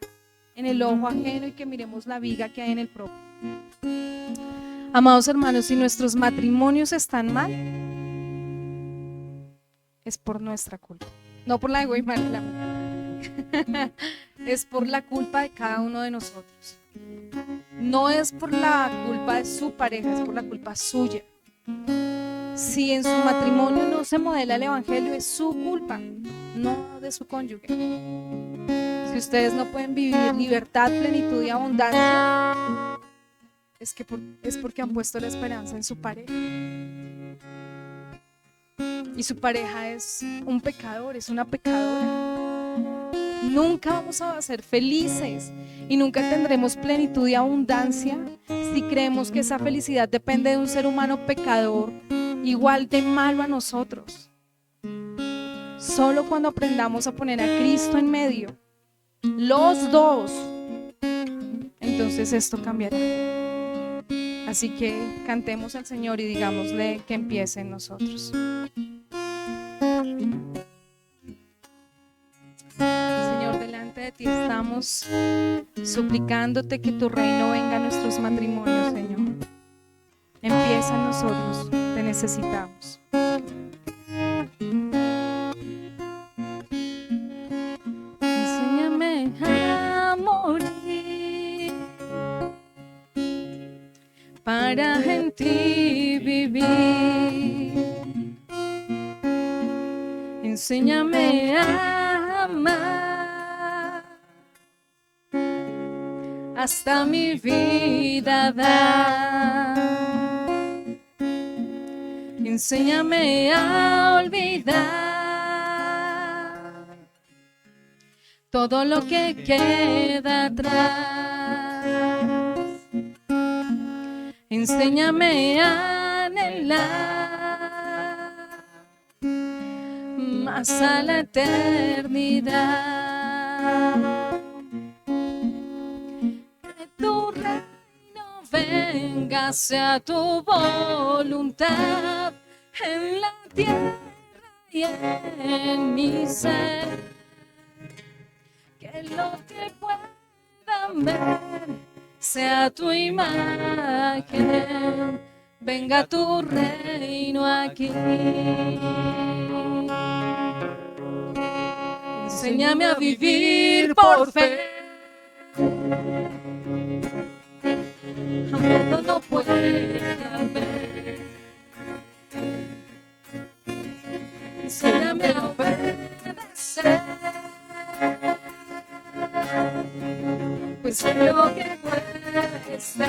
en el ojo ajeno y que miremos la viga que hay en el propio. Amados hermanos, si nuestros matrimonios están mal, es por nuestra culpa, no por la de Guaymala, es por la culpa de cada uno de nosotros. No es por la culpa de su pareja, es por la culpa suya. Si en su matrimonio no se modela el evangelio, es su culpa, no de su cónyuge. Si ustedes no pueden vivir libertad, plenitud y abundancia, es porque han puesto la esperanza en su pareja. Y su pareja es un pecador, es una pecadora. Nunca vamos a ser felices y nunca tendremos plenitud y abundancia si creemos que esa felicidad depende de un ser humano pecador, igual de malo a nosotros. Solo cuando aprendamos a poner a Cristo en medio, los dos, entonces esto cambiará. Así que cantemos al Señor y digámosle que empiece en nosotros. Señor, delante de ti estamos suplicándote que tu reino venga a nuestros matrimonios, Señor. Empieza en nosotros, te necesitamos. Enséñame a morir para en ti vivir. Enséñame a amar hasta mi vida dar. Enséñame a olvidar todo lo que queda atrás. Enséñame a anhelar más a la eternidad. Que tu reino venga, sea tu voluntad en la tierra y en mi ser. Que lo que puedan ver sea tu imagen, venga tu reino aquí. Enséñame a vivir por fe, aunque no pueda ver. Enséñame a obedecer, pues creo que puede ser.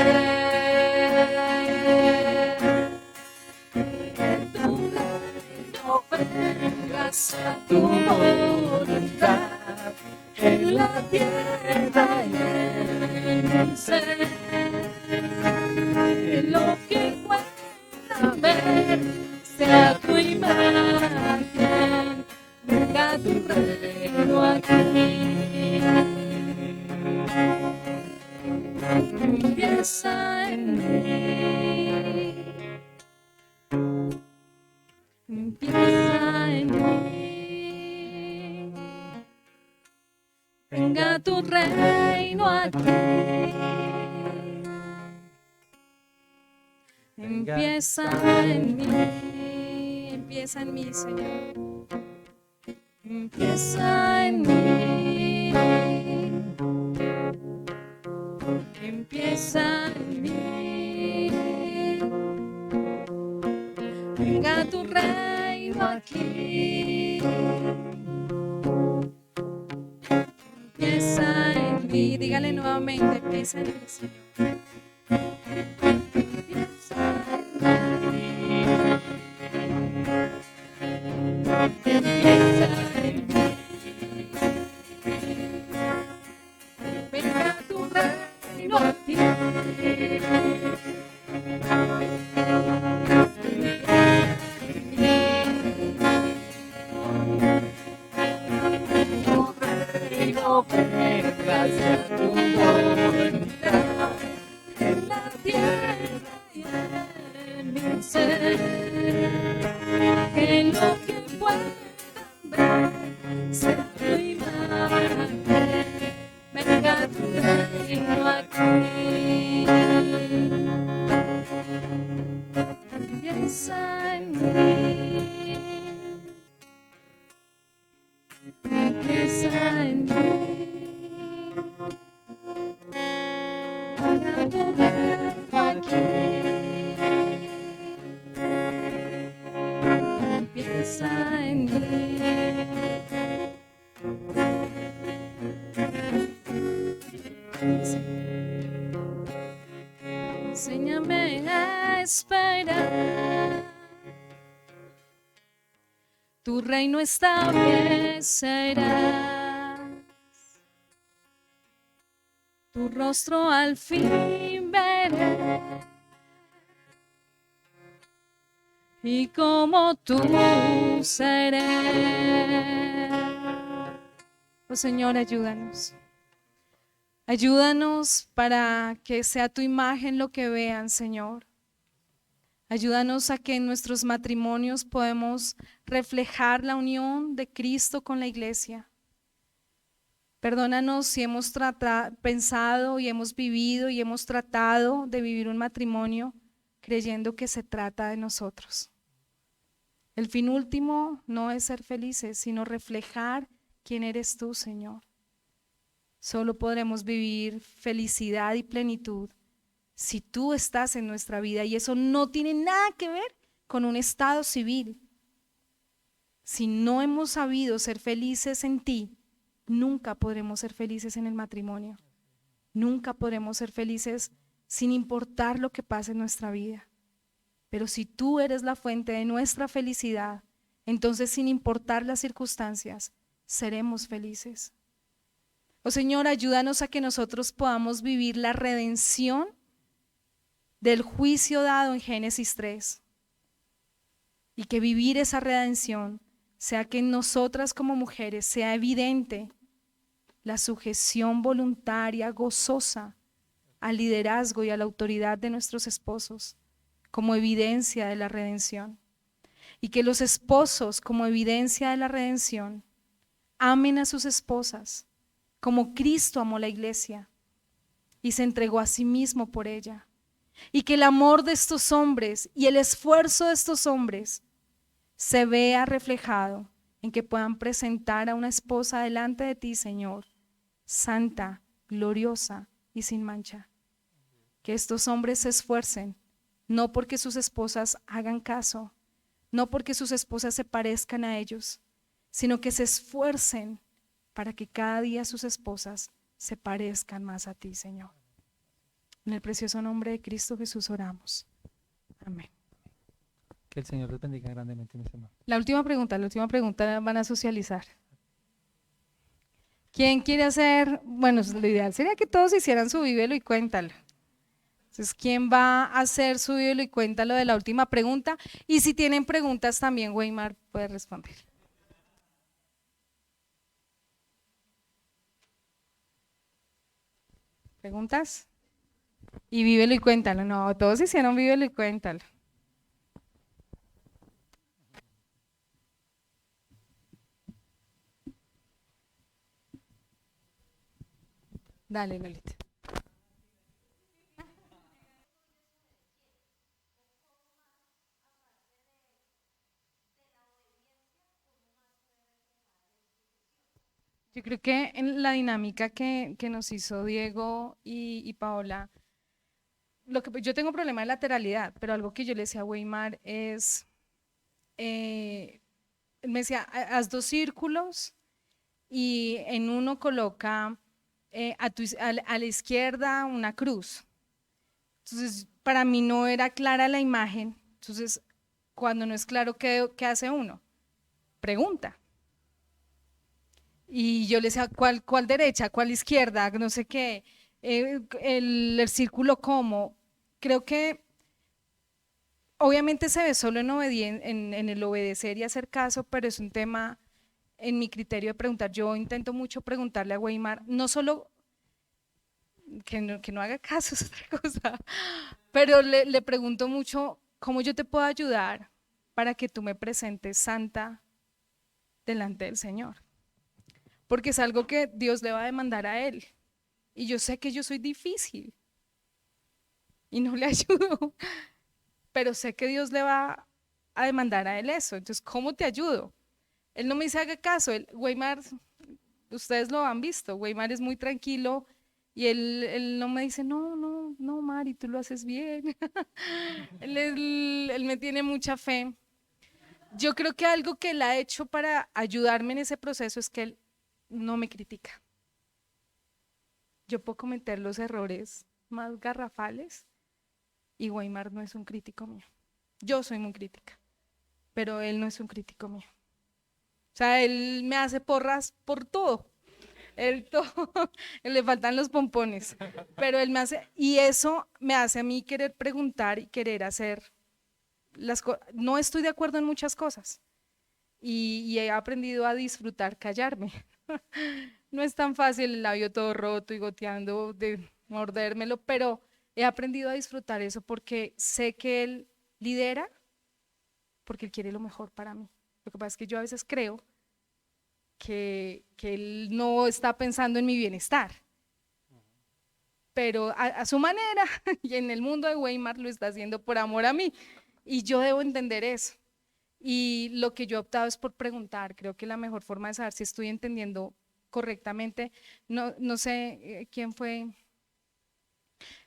Que tu reino venga, sea tu voluntad en la tierra y en el ser. Que lo que pueda ver sea tu imagen, venga tu reino aquí. Empieza en mí, empieza en mí, venga tu reino aquí. Empieza en mí, Señor. Empieza en mí. Empieza en mí. Venga tu reino aquí. Empieza en mí. Dígale nuevamente, empieza en mí, Señor. Enséñame a esperar. Tu reino establecerás. Tu rostro al fin veré. Y como tú seré. Oh Señor, ayúdanos. Ayúdanos para que sea tu imagen lo que vean, Señor. Ayúdanos a que en nuestros matrimonios podamos reflejar la unión de Cristo con la iglesia. Perdónanos si hemos pensado y hemos vivido y hemos tratado de vivir un matrimonio creyendo que se trata de nosotros. El fin último no es ser felices, sino reflejar quién eres tú, Señor. Solo podremos vivir felicidad y plenitud si tú estás en nuestra vida, y eso no tiene nada que ver con un estado civil. Si no hemos sabido ser felices en ti, nunca podremos ser felices en el matrimonio. Nunca podremos ser felices sin importar lo que pase en nuestra vida. Pero si tú eres la fuente de nuestra felicidad, entonces sin importar las circunstancias, seremos felices. Oh Señor, ayúdanos a que nosotros podamos vivir la redención del juicio dado en Génesis 3. Y que vivir esa redención sea que en nosotras como mujeres sea evidente la sujeción voluntaria, gozosa al liderazgo y a la autoridad de nuestros esposos como evidencia de la redención. Y que los esposos como evidencia de la redención amen a sus esposas como Cristo amó la iglesia y se entregó a sí mismo por ella. Y que el amor de estos hombres y el esfuerzo de estos hombres se vea reflejado en que puedan presentar a una esposa delante de ti, Señor, santa, gloriosa y sin mancha. Que estos hombres se esfuercen, no porque sus esposas hagan caso, no porque sus esposas se parezcan a ellos, sino que se esfuercen para que cada día sus esposas se parezcan más a ti, Señor. En el precioso nombre de Cristo Jesús oramos. Amén. Que el Señor les bendiga grandemente, mis hermanos. La última pregunta van a socializar. ¿Quién quiere hacer? Bueno, lo ideal sería que todos hicieran su vívelo y cuéntalo. Entonces, ¿quién va a hacer su video y cuenta lo de la última pregunta? Y si tienen preguntas también, Weimar puede responder. ¿Preguntas? Y vívelo y cuéntalo. No, todos hicieron vívelo y cuéntalo. Dale, Lolita. Yo creo que en la dinámica que nos hizo Diego y Paola, yo tengo problema de lateralidad, pero algo que yo le decía a Weimar es, él me decía, haz 2 círculos y en uno coloca a la izquierda una cruz. Entonces, para mí no era clara la imagen. Entonces, cuando no es claro, ¿qué hace uno? Pregunta. Y yo le decía, ¿cuál derecha? ¿Cuál izquierda? No sé qué. El círculo cómo. Creo que obviamente se ve solo en el obedecer y hacer caso, pero es un tema en mi criterio de preguntar. Yo intento mucho preguntarle a Weimar, no solo que no haga caso, es otra cosa, pero le pregunto mucho, ¿cómo yo te puedo ayudar para que tú me presentes santa delante del Señor? Porque es algo que Dios le va a demandar a él. Y yo sé que yo soy difícil y no le ayudo, pero sé que Dios le va a demandar a él eso. Entonces, ¿cómo te ayudo? Él no me dice haga caso. Weimar, ustedes lo han visto, Weimar es muy tranquilo y él no me dice, no, no, no, Mari, tú lo haces bien. Él me tiene mucha fe. Yo creo que algo que él ha hecho para ayudarme en ese proceso es que él no me critica. Yo puedo cometer los errores más garrafales y Weimar no es un crítico mío. Yo soy muy crítica, pero él no es un crítico mío. O sea, él me hace porras por todo. Él todo, le faltan los pompones, pero él me hace, y eso me hace a mí querer preguntar y querer hacer las cosas. No estoy de acuerdo en muchas cosas y he aprendido a disfrutar callarme. No es tan fácil el labio todo roto y goteando de mordérmelo, pero he aprendido a disfrutar eso porque sé que él lidera porque él quiere lo mejor para mí. Lo que pasa es que yo a veces creo que él no está pensando en mi bienestar, pero a su manera y en el mundo de Weimar lo está haciendo por amor a mí y yo debo entender eso. Y lo que yo he optado es por preguntar. Creo que la mejor forma de saber si estoy entendiendo correctamente, no sé quién fue,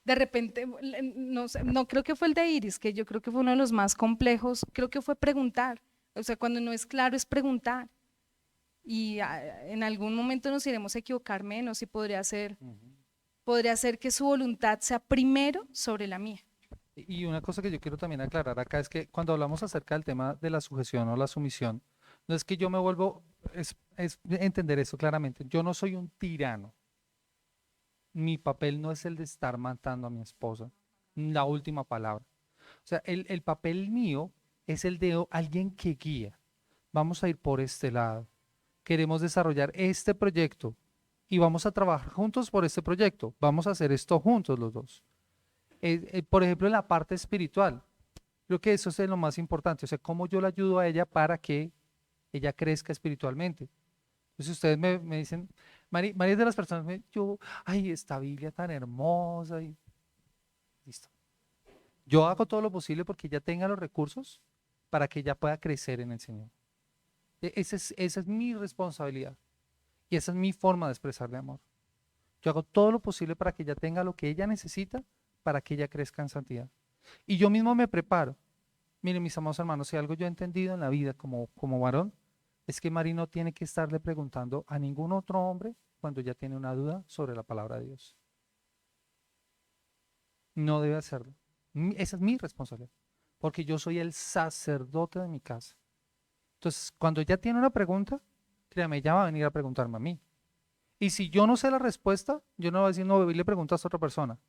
de repente, no, no creo que fue el de Iris, que yo creo que fue uno de los más complejos, creo que fue preguntar. O sea, cuando no es claro es preguntar. Y en algún momento nos iremos a equivocar menos y podría ser que su voluntad sea primero sobre la mía. Y una cosa que yo quiero también aclarar acá es que cuando hablamos acerca del tema de la sujeción o la sumisión, no es que yo me vuelvo, es entender eso claramente. Yo no soy un tirano. Mi papel no es el de estar matando a mi esposa. La última palabra. O sea, el papel mío es el de alguien que guía. Vamos a ir por este lado. Queremos desarrollar este proyecto y vamos a trabajar juntos por este proyecto. Vamos a hacer esto juntos los dos. Por ejemplo, en la parte espiritual, creo que eso es lo más importante. O sea, cómo yo le ayudo a ella para que ella crezca espiritualmente. Entonces ustedes me dicen, María es de las personas, ay, esta Biblia tan hermosa y listo. Yo hago todo lo posible porque ella tenga los recursos para que ella pueda crecer en el Señor. Esa es mi responsabilidad y esa es mi forma de expresarle amor. Yo hago todo lo posible para que ella tenga lo que ella necesita para que ella crezca en santidad. Y yo mismo me preparo. Miren, mis amados hermanos, si algo yo he entendido en la vida como varón, es que Mari no tiene que estarle preguntando a ningún otro hombre cuando ya tiene una duda sobre la palabra de Dios. No debe hacerlo. Esa es mi responsabilidad, porque yo soy el sacerdote de mi casa. Entonces, cuando ella tiene una pregunta, créame, ella va a venir a preguntarme a mí. Y si yo no sé la respuesta, yo no voy a decir, no, bebé, le preguntas a otra persona.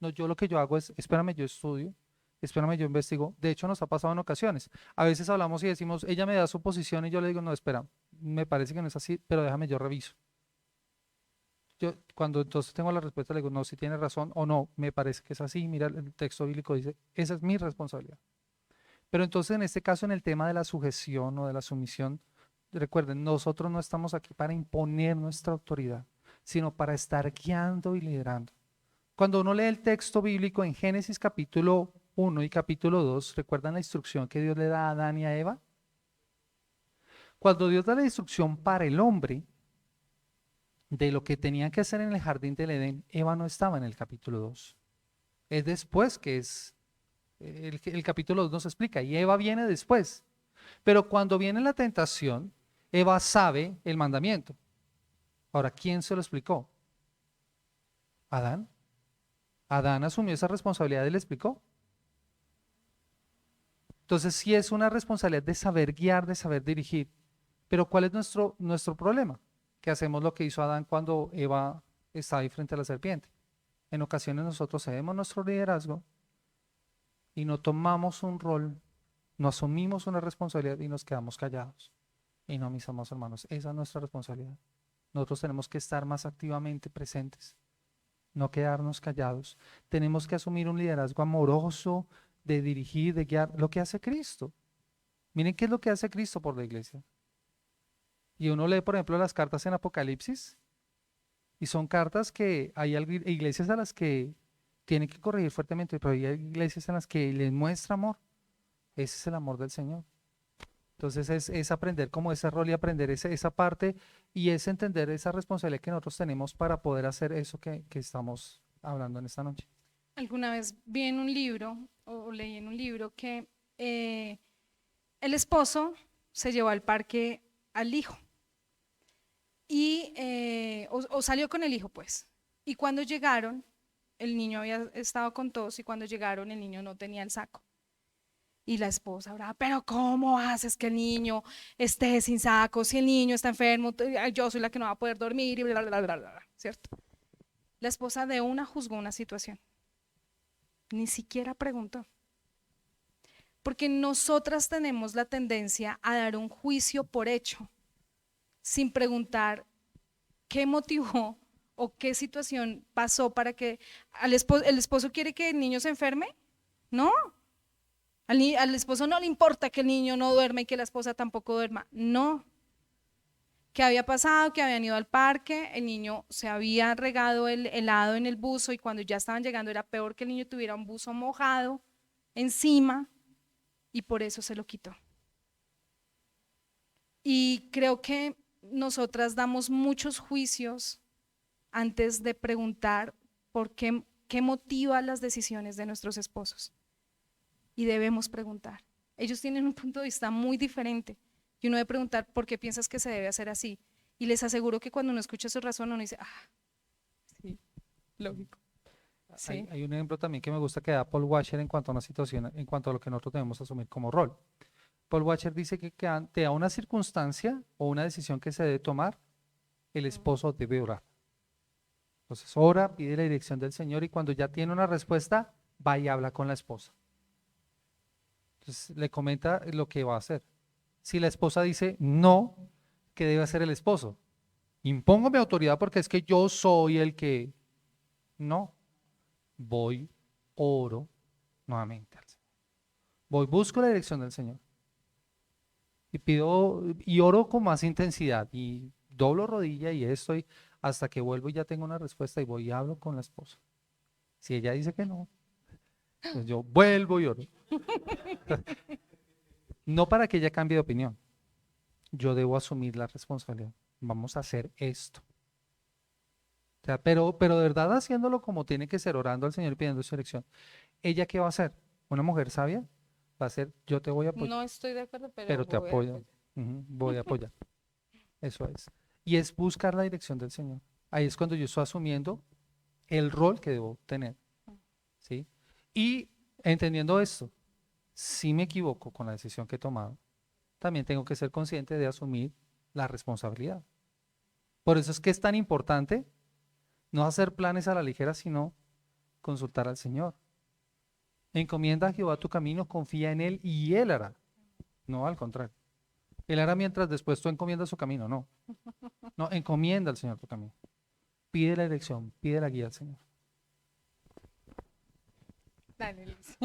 No, yo lo que yo hago es, espérame, yo estudio, espérame, yo investigo. De hecho, nos ha pasado en ocasiones. A veces hablamos y decimos, ella me da su posición y yo le digo, no, espera, me parece que no es así, pero déjame, yo reviso. Yo cuando entonces tengo la respuesta le digo, no, si tiene razón o no, me parece que es así, mira, el texto bíblico dice, esa es mi responsabilidad. Pero entonces en este caso, en el tema de la sujeción o de la sumisión, recuerden, nosotros no estamos aquí para imponer nuestra autoridad, sino para estar guiando y liderando. Cuando uno lee el texto bíblico en Génesis capítulo 1 y capítulo 2, ¿recuerdan la instrucción que Dios le da a Adán y a Eva? Cuando Dios da la instrucción para el hombre de lo que tenían que hacer en el jardín del Edén, Eva no estaba en el capítulo 2. Es después que es, el capítulo 2 nos explica, y Eva viene después. Pero cuando viene la tentación, Eva sabe el mandamiento. Ahora, ¿quién se lo explicó? Adán. Adán asumió esa responsabilidad y le explicó. Entonces, sí es una responsabilidad de saber guiar, de saber dirigir. Pero ¿cuál es nuestro problema? Que hacemos lo que hizo Adán cuando Eva estaba ahí frente a la serpiente. En ocasiones nosotros cedemos nuestro liderazgo y no tomamos un rol, no asumimos una responsabilidad y nos quedamos callados. Y no, mis amados hermanos, esa es nuestra responsabilidad. Nosotros tenemos que estar más activamente presentes, no quedarnos callados. Tenemos que asumir un liderazgo amoroso, de dirigir, de guiar, lo que hace Cristo. Miren qué es lo que hace Cristo por la iglesia. Y uno lee, por ejemplo, las cartas en Apocalipsis, y son cartas que hay iglesias a las que tienen que corregir fuertemente, pero hay iglesias en las que les muestra amor. Ese es el amor del Señor. Entonces es aprender como ese rol y aprender esa parte y es entender esa responsabilidad que nosotros tenemos para poder hacer eso que estamos hablando en esta noche. Alguna vez vi en un libro o leí en un libro que el esposo se llevó al parque al hijo y o salió con el hijo pues. Y cuando llegaron, el niño había estado con tos y cuando llegaron el niño no tenía el saco. Y la esposa brava, pero ¿cómo haces que el niño esté sin saco? Si el niño está enfermo, yo soy la que no va a poder dormir y bla, bla, bla, bla, bla, ¿cierto? La esposa de una juzgó una situación, ni siquiera preguntó. Porque nosotras tenemos la tendencia a dar un juicio por hecho, sin preguntar qué motivó o qué situación pasó para que el esposo quiere que el niño se enferme. No, al esposo no le importa que el niño no duerma y que la esposa tampoco duerma. No. ¿Qué había pasado? Que habían ido al parque, el niño se había regado el helado en el buzo y cuando ya estaban llegando era peor que el niño tuviera un buzo mojado encima y por eso se lo quitó. Y creo que nosotras damos muchos juicios antes de preguntar por qué motiva las decisiones de nuestros esposos. Y debemos preguntar. Ellos tienen un punto de vista muy diferente y uno debe preguntar por qué piensas que se debe hacer así. Y les aseguro que cuando uno escucha su razón, uno dice, sí, lógico. Sí. Hay un ejemplo también que me gusta que da Paul Washer en cuanto a una situación, en cuanto a lo que nosotros debemos asumir como rol. Paul Washer dice que ante una circunstancia o una decisión que se debe tomar, el esposo debe orar. Entonces ora, pide la dirección del Señor y cuando ya tiene una respuesta, va y habla con la esposa. Entonces le comenta lo que va a hacer. Si la esposa dice no, ¿qué debe hacer el esposo? Impongo mi autoridad porque es que yo soy el que... No, voy, oro nuevamente al Señor. Voy, busco la dirección del Señor. Y pido, y oro con más intensidad y doblo rodilla y estoy hasta que vuelvo y ya tengo una respuesta y voy y hablo con la esposa. Si ella dice que no, pues yo vuelvo y oro. No para que ella cambie de opinión. Yo debo asumir la responsabilidad. Vamos a hacer esto. O sea, pero de verdad haciéndolo como tiene que ser, orando al Señor y pidiendo su dirección. ¿Ella qué va a hacer? Una mujer sabia va a ser, yo te voy a apoyar. No estoy de acuerdo, Pero te voy a apoyo. apoyar. Voy a apoyar. Eso es. Y es buscar la dirección del Señor. Ahí es cuando yo estoy asumiendo el rol que debo tener. ¿Sí? Y entendiendo esto, si me equivoco con la decisión que he tomado, también tengo que ser consciente de asumir la responsabilidad. Por eso es que es tan importante no hacer planes a la ligera, sino consultar al Señor. Encomienda a Jehová tu camino, confía en Él y Él hará. No, al contrario. Él hará mientras después tú encomiendas su camino, no. No, encomienda al Señor tu camino. Pide la dirección, pide la guía al Señor. Dale, Liz.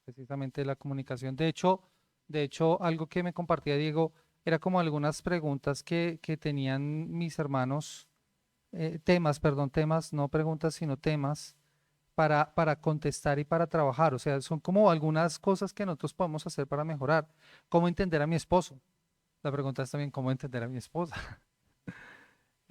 Precisamente la comunicación. De hecho, algo que me compartía Diego era como algunas preguntas que tenían mis hermanos, temas, no preguntas, sino temas para contestar y para trabajar. O sea, son como algunas cosas que nosotros podemos hacer para mejorar. ¿Cómo entender a mi esposo? La pregunta es también cómo entender a mi esposa.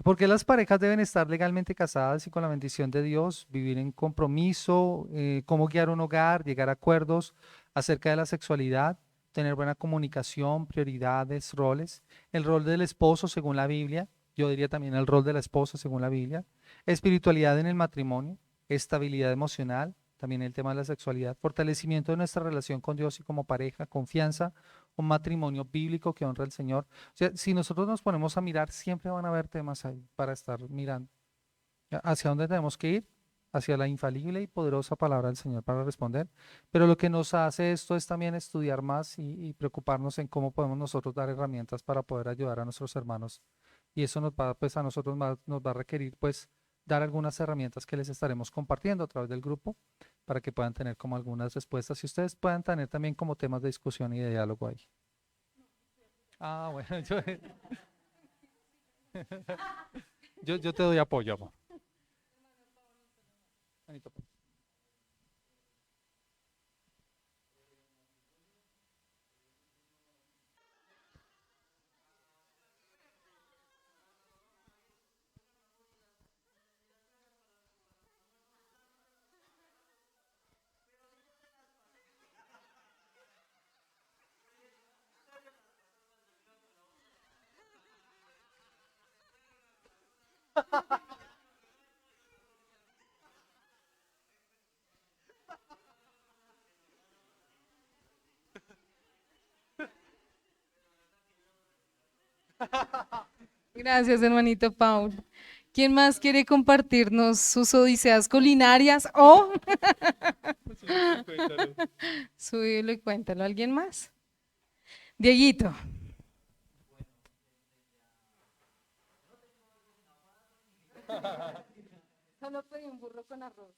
¿Por qué las parejas deben estar legalmente casadas y con la bendición de Dios, vivir en compromiso, cómo guiar un hogar, llegar a acuerdos acerca de la sexualidad, tener buena comunicación, prioridades, roles, el rol del esposo según la Biblia, yo diría también el rol de la esposa según la Biblia, espiritualidad en el matrimonio, estabilidad emocional, también el tema de la sexualidad, fortalecimiento de nuestra relación con Dios y como pareja, confianza, un matrimonio bíblico que honra al Señor. O sea, si nosotros nos ponemos a mirar, siempre van a haber temas ahí para estar mirando. ¿Hacia dónde tenemos que ir? Hacia la infalible y poderosa palabra del Señor para responder. Pero lo que nos hace esto es también estudiar más y preocuparnos en cómo podemos nosotros dar herramientas para poder ayudar a nuestros hermanos. Y eso nos va, pues, a nosotros nos va a requerir, pues, dar algunas herramientas que les estaremos compartiendo a través del grupo para que puedan tener como algunas respuestas y ustedes puedan tener también como temas de discusión y de diálogo ahí. Ah, bueno, yo te doy apoyo, amor. Manito, pues. Gracias, hermanito Paul. ¿Quién más quiere compartirnos sus odiseas culinarias o subirlo y cuéntalo? ¿Alguien más? Dieguito. Solo pedí un burro con arroz.